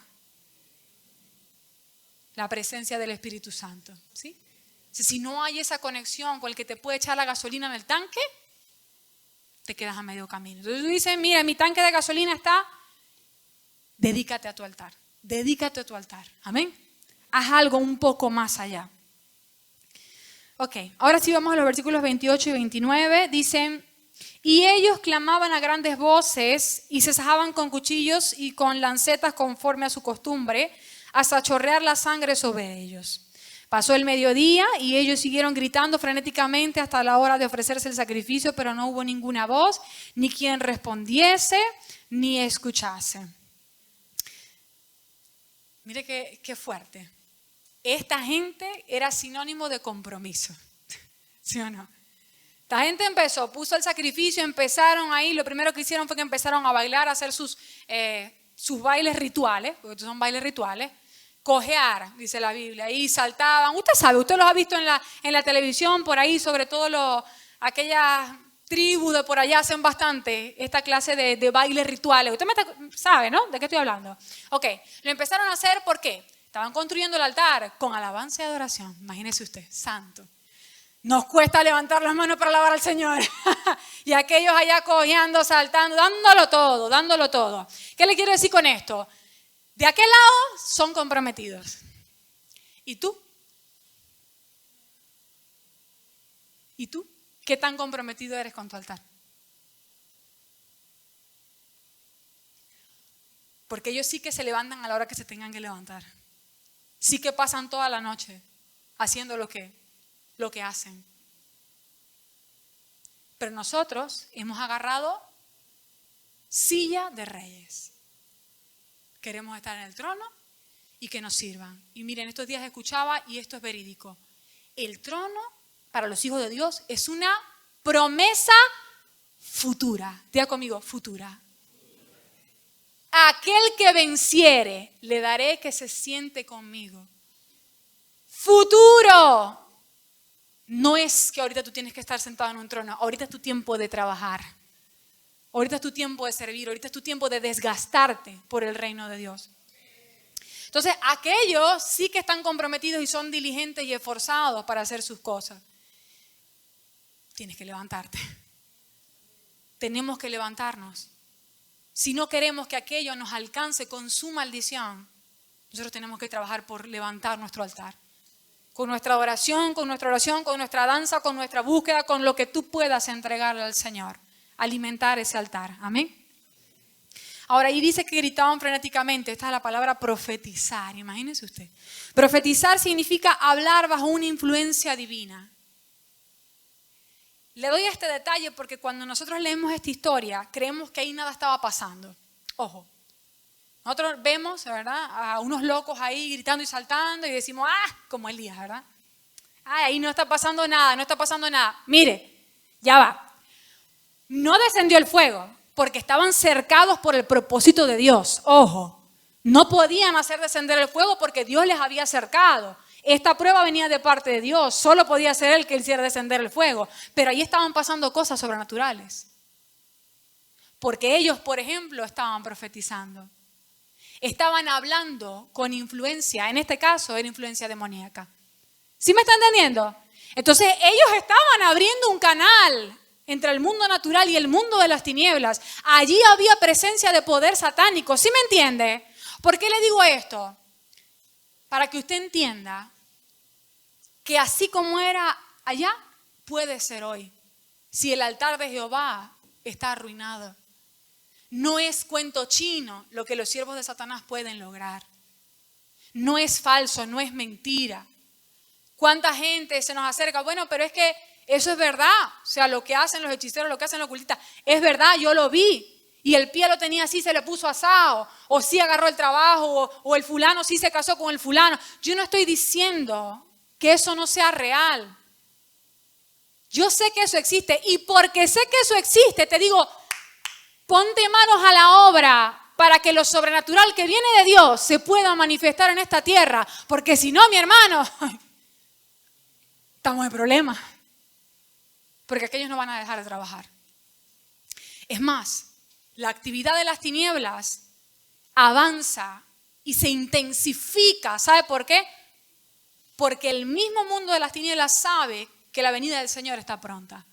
La presencia del Espíritu Santo, ¿sí? Si no hay esa conexión con el que te puede echar la gasolina en el tanque, te quedas a medio camino. Entonces tú dices, mira, mi tanque de gasolina está, dedícate a tu altar. Dedícate a tu altar, amén. Haz algo un poco más allá. Ok, ahora sí vamos a los versículos 28 y 29. Dicen, y ellos clamaban a grandes voces y se sajaban con cuchillos y con lancetas conforme a su costumbre, hasta chorrear la sangre sobre ellos. Pasó el mediodía y ellos siguieron gritando frenéticamente hasta la hora de ofrecerse el sacrificio, pero no hubo ninguna voz, ni quien respondiese, ni escuchase. Mire qué fuerte. Esta gente era sinónimo de compromiso. ¿Sí o no? Esta gente puso el sacrificio, empezaron ahí, lo primero que hicieron fue que empezaron a bailar, a hacer sus bailes rituales, porque estos son bailes rituales. Cojear, dice la Biblia, y saltaban. Usted sabe, usted los ha visto en la televisión, por ahí, sobre todo aquellas tribus de por allá hacen bastante esta clase de bailes rituales. Usted sabe, ¿no? ¿De qué estoy hablando? Ok, lo empezaron a hacer, ¿por qué? Estaban construyendo el altar con alabanza y adoración. Imagínese usted, santo. Nos cuesta levantar las manos para alabar al Señor. Y aquellos allá cojeando, saltando, dándolo todo. ¿Qué le quiero decir con esto? De aquel lado son comprometidos. ¿Y tú? ¿Y tú? ¿Qué tan comprometido eres con tu altar? Porque ellos sí que se levantan a la hora que se tengan que levantar. Sí que pasan toda la noche haciendo lo que hacen. Pero nosotros hemos agarrado silla de reyes. Queremos estar en el trono y que nos sirvan. Y miren, estos días escuchaba, y esto es verídico, el trono para los hijos de Dios es una promesa futura. Diga conmigo, futura. Aquel que venciere, le daré que se siente conmigo. Futuro. No es que ahorita tú tienes que estar sentado en un trono, ahorita es tu tiempo de trabajar. Ahorita es tu tiempo de servir, ahorita es tu tiempo de desgastarte por el reino de Dios. Entonces, aquellos sí que están comprometidos y son diligentes y esforzados para hacer sus cosas. Tienes que levantarte. Tenemos que levantarnos. Si no queremos que aquello nos alcance con su maldición, nosotros tenemos que trabajar por levantar nuestro altar. Con nuestra oración, con nuestra danza, con nuestra búsqueda, con lo que tú puedas entregarle al Señor. Alimentar ese altar. Amén. Ahora, ahí dice que gritaban frenéticamente. Esta es la palabra profetizar. Imagínese usted. Profetizar significa hablar bajo una influencia divina. Le doy este detalle porque cuando nosotros leemos esta historia, creemos que ahí nada estaba pasando. Ojo, Nosotros vemos, ¿verdad?, a unos locos ahí gritando y saltando y decimos, como Elías, ¿verdad? Ahí no está pasando nada, no está pasando nada. Mire, ya va. No descendió el fuego porque estaban cercados por el propósito de Dios. Ojo, no podían hacer descender el fuego porque Dios les había cercado. Esta prueba venía de parte de Dios. Solo podía ser Él que hiciera descender el fuego. Pero ahí estaban pasando cosas sobrenaturales. Porque ellos, por ejemplo, estaban profetizando. Estaban hablando con influencia. En este caso, era influencia demoníaca. ¿Sí me está entendiendo? Entonces, ellos estaban abriendo un canal entre el mundo natural y el mundo de las tinieblas. Allí había presencia de poder satánico. ¿Sí me entiende? ¿Por qué le digo esto? Para que usted entienda que así como era allá, puede ser hoy. Si el altar de Jehová está arruinado. No es cuento chino lo que los siervos de Satanás pueden lograr. No es falso, no es mentira. ¿Cuánta gente se nos acerca? Bueno, pero es que eso es verdad. O sea, lo que hacen los hechiceros, lo que hacen los ocultistas, es verdad, yo lo vi. Y el pie lo tenía así, se le puso asado. O sí agarró el trabajo, o el fulano sí se casó con el fulano. Yo no estoy diciendo que eso no sea real. Yo sé que eso existe. Y porque sé que eso existe, te digo, ponte manos a la obra para que lo sobrenatural que viene de Dios se pueda manifestar en esta tierra. Porque si no, mi hermano, estamos en problemas. Porque aquellos no van a dejar de trabajar. Es más, la actividad de las tinieblas avanza y se intensifica. ¿Sabe por qué? Porque el mismo mundo de las tinieblas sabe que la venida del Señor está pronta.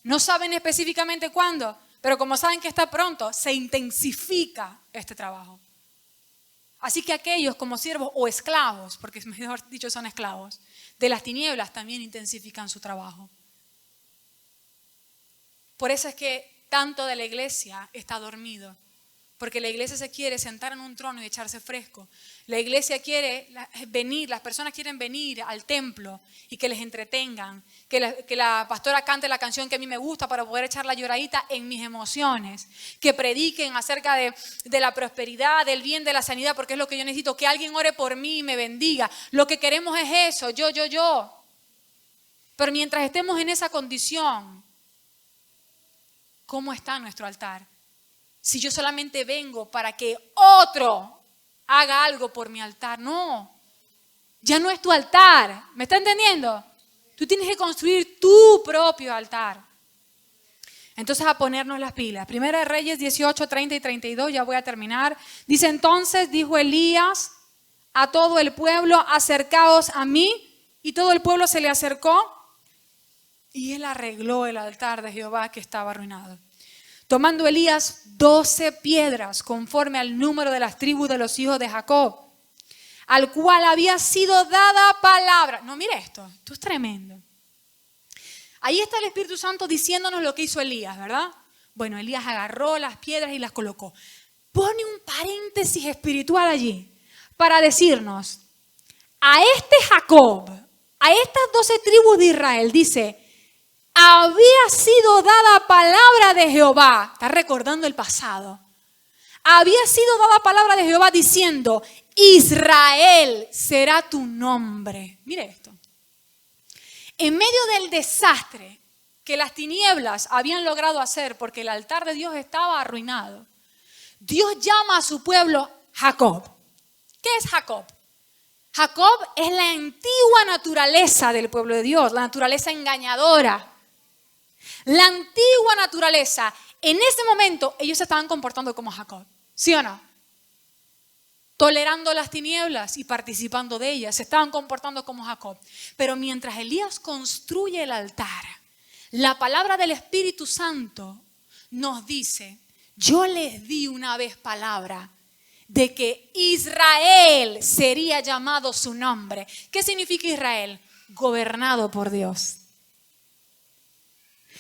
No saben específicamente cuándo, pero como saben que está pronto, se intensifica este trabajo. Así que aquellos como siervos o esclavos, porque mejor dicho son esclavos, de las tinieblas también intensifican su trabajo. Por eso es que tanto de la iglesia está dormido. Porque la iglesia se quiere sentar en un trono y echarse fresco. La iglesia quiere venir, las personas quieren venir al templo y que les entretengan. Que la pastora cante la canción que a mí me gusta para poder echar la lloradita en mis emociones. Que prediquen acerca de la prosperidad, del bien, de la sanidad, porque es lo que yo necesito. Que alguien ore por mí y me bendiga. Lo que queremos es eso, yo. Pero mientras estemos en esa condición, ¿cómo está nuestro altar? Si yo solamente vengo para que otro haga algo por mi altar. No, ya no es tu altar. ¿Me está entendiendo? Tú tienes que construir tu propio altar. Entonces a ponernos las pilas. Primera de Reyes 18, 30 y 32, ya voy a terminar. Dice entonces, dijo Elías a todo el pueblo, acercaos a mí. Y todo el pueblo se le acercó y él arregló el altar de Jehová que estaba arruinado. Tomando Elías 12 piedras conforme al número de las tribus de los hijos de Jacob, al cual había sido dada palabra. No, mire esto es tremendo. Ahí está el Espíritu Santo diciéndonos lo que hizo Elías, ¿verdad? Bueno, Elías agarró las piedras y las colocó. Pone un paréntesis espiritual allí para decirnos, a este Jacob, a estas 12 tribus de Israel, dice, había sido dada palabra de Jehová. Está recordando el pasado. Había sido dada palabra de Jehová diciendo, Israel será tu nombre. Mire esto. En medio del desastre que las tinieblas habían logrado hacer porque el altar de Dios estaba arruinado, Dios llama a su pueblo Jacob. ¿Qué es Jacob? Jacob es la antigua naturaleza del pueblo de Dios, la naturaleza engañadora. La antigua naturaleza, en ese momento ellos se estaban comportando como Jacob, ¿sí o no? Tolerando las tinieblas y participando de ellas, se estaban comportando como Jacob. Pero mientras Elías construye el altar, la palabra del Espíritu Santo nos dice, yo les di una vez palabra de que Israel sería llamado su nombre. ¿Qué significa Israel? Gobernado por Dios.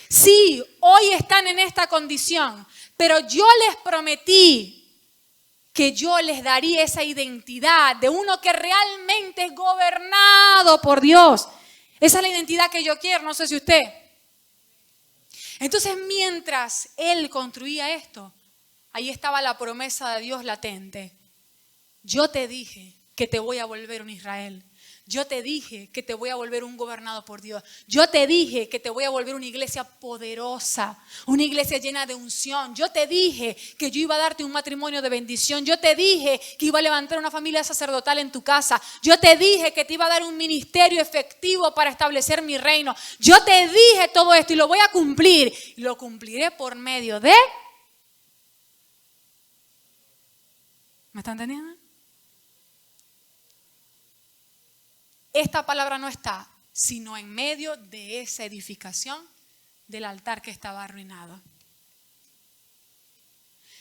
Sí, hoy están en esta condición, pero yo les prometí que yo les daría esa identidad de uno que realmente es gobernado por Dios. Esa es la identidad que yo quiero, no sé si usted. Entonces, mientras él construía esto, ahí estaba la promesa de Dios latente. yo te dije que te voy a volver un Israel. Yo te dije que te voy a volver un gobernado por Dios. Yo te dije que te voy a volver una iglesia poderosa, una iglesia llena de unción. Yo te dije que yo iba a darte un matrimonio de bendición. Yo te dije que iba a levantar una familia sacerdotal en tu casa. Yo te dije que te iba a dar un ministerio efectivo para establecer mi reino. Yo te dije todo esto y lo voy a cumplir. Y lo cumpliré por medio de... ¿Me están entendiendo? Esta palabra no está, sino en medio de esa edificación del altar que estaba arruinado.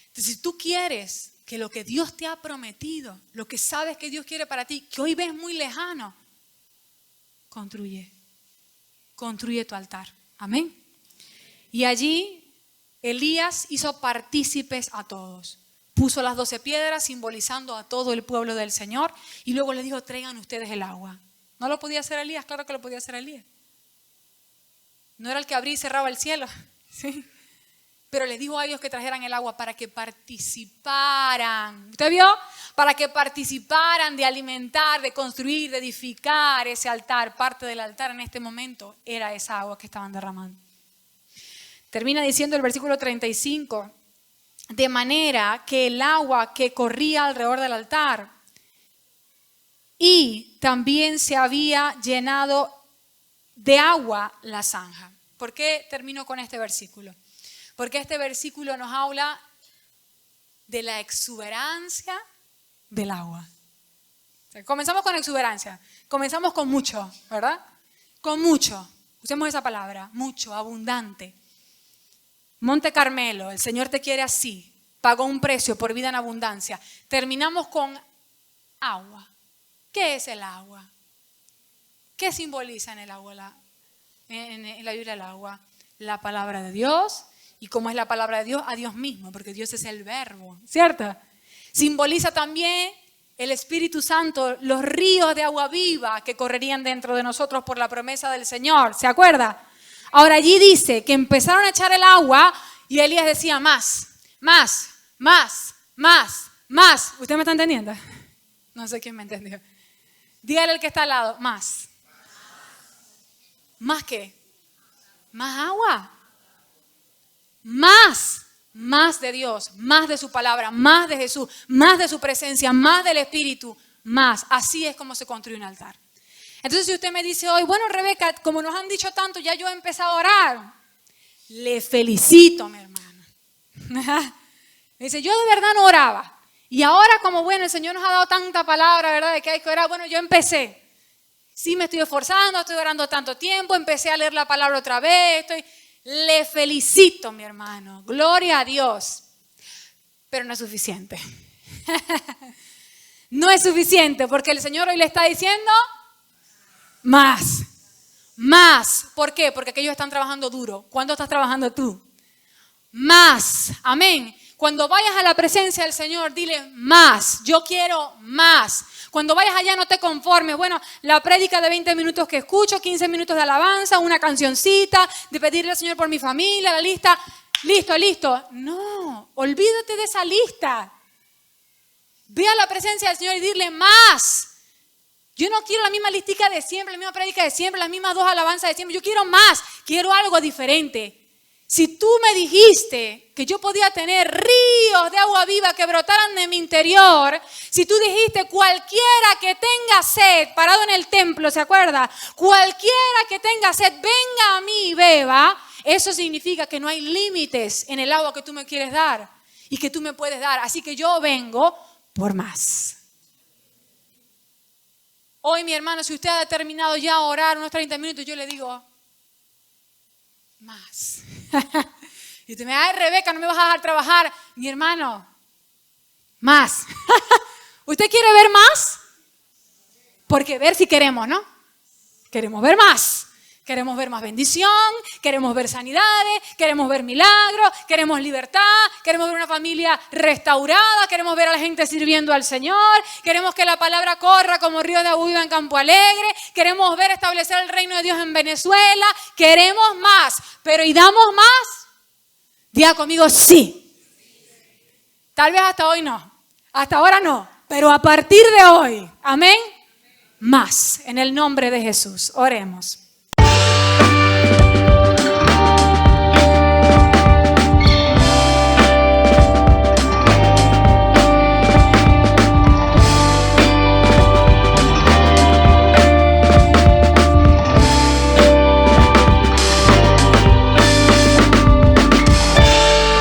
Entonces, si tú quieres que lo que Dios te ha prometido, lo que sabes que Dios quiere para ti, que hoy ves muy lejano, construye tu altar. Amén. Y allí Elías hizo partícipes a todos. Puso las 12 piedras simbolizando a todo el pueblo del Señor y luego les dijo, traigan ustedes el agua. ¿No lo podía hacer Elías? Claro que lo podía hacer Elías. No era el que abría y cerraba el cielo. ¿Sí? Pero les dijo a ellos que trajeran el agua para que participaran. ¿Usted vio? Para que participaran de alimentar, de construir, de edificar ese altar. Parte del altar en este momento era esa agua que estaban derramando. Termina diciendo el versículo 35. De manera que el agua que corría alrededor del altar y también se había llenado de agua la zanja. ¿Por qué termino con este versículo? Porque este versículo nos habla de la exuberancia del agua. O sea, comenzamos con exuberancia, comenzamos con mucho, ¿verdad? Con mucho, usemos esa palabra, mucho, abundante. Monte Carmelo, el Señor te quiere así, pagó un precio por vida en abundancia. Terminamos con agua. ¿Qué es el agua? ¿Qué simboliza en el agua, en la Biblia el agua? La palabra de Dios. ¿Y cómo es la palabra de Dios? A Dios mismo, porque Dios es el verbo, ¿cierto? Simboliza también el Espíritu Santo, los ríos de agua viva que correrían dentro de nosotros por la promesa del Señor, ¿se acuerda? Ahora allí dice que empezaron a echar el agua y Elías decía más, más, más, más, más. ¿Usted me está entendiendo? No sé quién me entendió. Dígale al que está al lado, más. ¿Más qué? Más agua. Más de Dios, más de su palabra, más de Jesús, más de su presencia, más del Espíritu, más. Así es como se construye un altar. Entonces, si usted me dice hoy, bueno, Rebeca, como nos han dicho tanto, ya yo he empezado a orar. Le felicito, mi hermano. Dice, yo de verdad no oraba. Y ahora, como bueno, el Señor nos ha dado tanta palabra, ¿verdad? De que hay que orar. Bueno, yo empecé. Sí, me estoy esforzando, estoy orando tanto tiempo, empecé a leer la palabra otra vez. Le felicito, mi hermano. Gloria a Dios. Pero no es suficiente. No es suficiente porque el Señor hoy le está diciendo más. Más. ¿Por qué? Porque aquellos están trabajando duro. ¿Cuándo estás trabajando tú? Más. Amén. Cuando vayas a la presencia del Señor, dile más. Yo quiero más. Cuando vayas allá no te conformes. Bueno, la prédica de 20 minutos que escucho, 15 minutos de alabanza, una cancioncita, de pedirle al Señor por mi familia, la lista. Listo. No, olvídate de esa lista. Ve a la presencia del Señor y dile más. Yo no quiero la misma listica de siempre, la misma prédica de siempre, las mismas 2 alabanzas de siempre. Yo quiero más, quiero algo diferente. Si tú me dijiste que yo podía tener ríos de agua viva que brotaran de mi interior, si tú dijiste cualquiera que tenga sed, parado en el templo, ¿se acuerda? Cualquiera que tenga sed, venga a mí y beba, eso significa que no hay límites en el agua que tú me quieres dar y que tú me puedes dar. Así que yo vengo por más. Hoy, mi hermano, si usted ha determinado ya orar unos 30 minutos, yo le digo, más. Y usted me dice, ay, Rebeca, no me vas a dejar trabajar. Mi hermano, más. ¿Usted quiere ver más? Porque ver si queremos, ¿no? Queremos ver más. Queremos ver más bendición, queremos ver sanidades, queremos ver milagros, queremos libertad, queremos ver una familia restaurada, queremos ver a la gente sirviendo al Señor, queremos que la palabra corra como río de agua viva en Campo Alegre, queremos ver establecer el reino de Dios en Venezuela, queremos más, pero ¿y damos más? Diga conmigo, sí. Tal vez hasta hoy no, hasta ahora no, pero a partir de hoy, amén, más, en el nombre de Jesús. Oremos.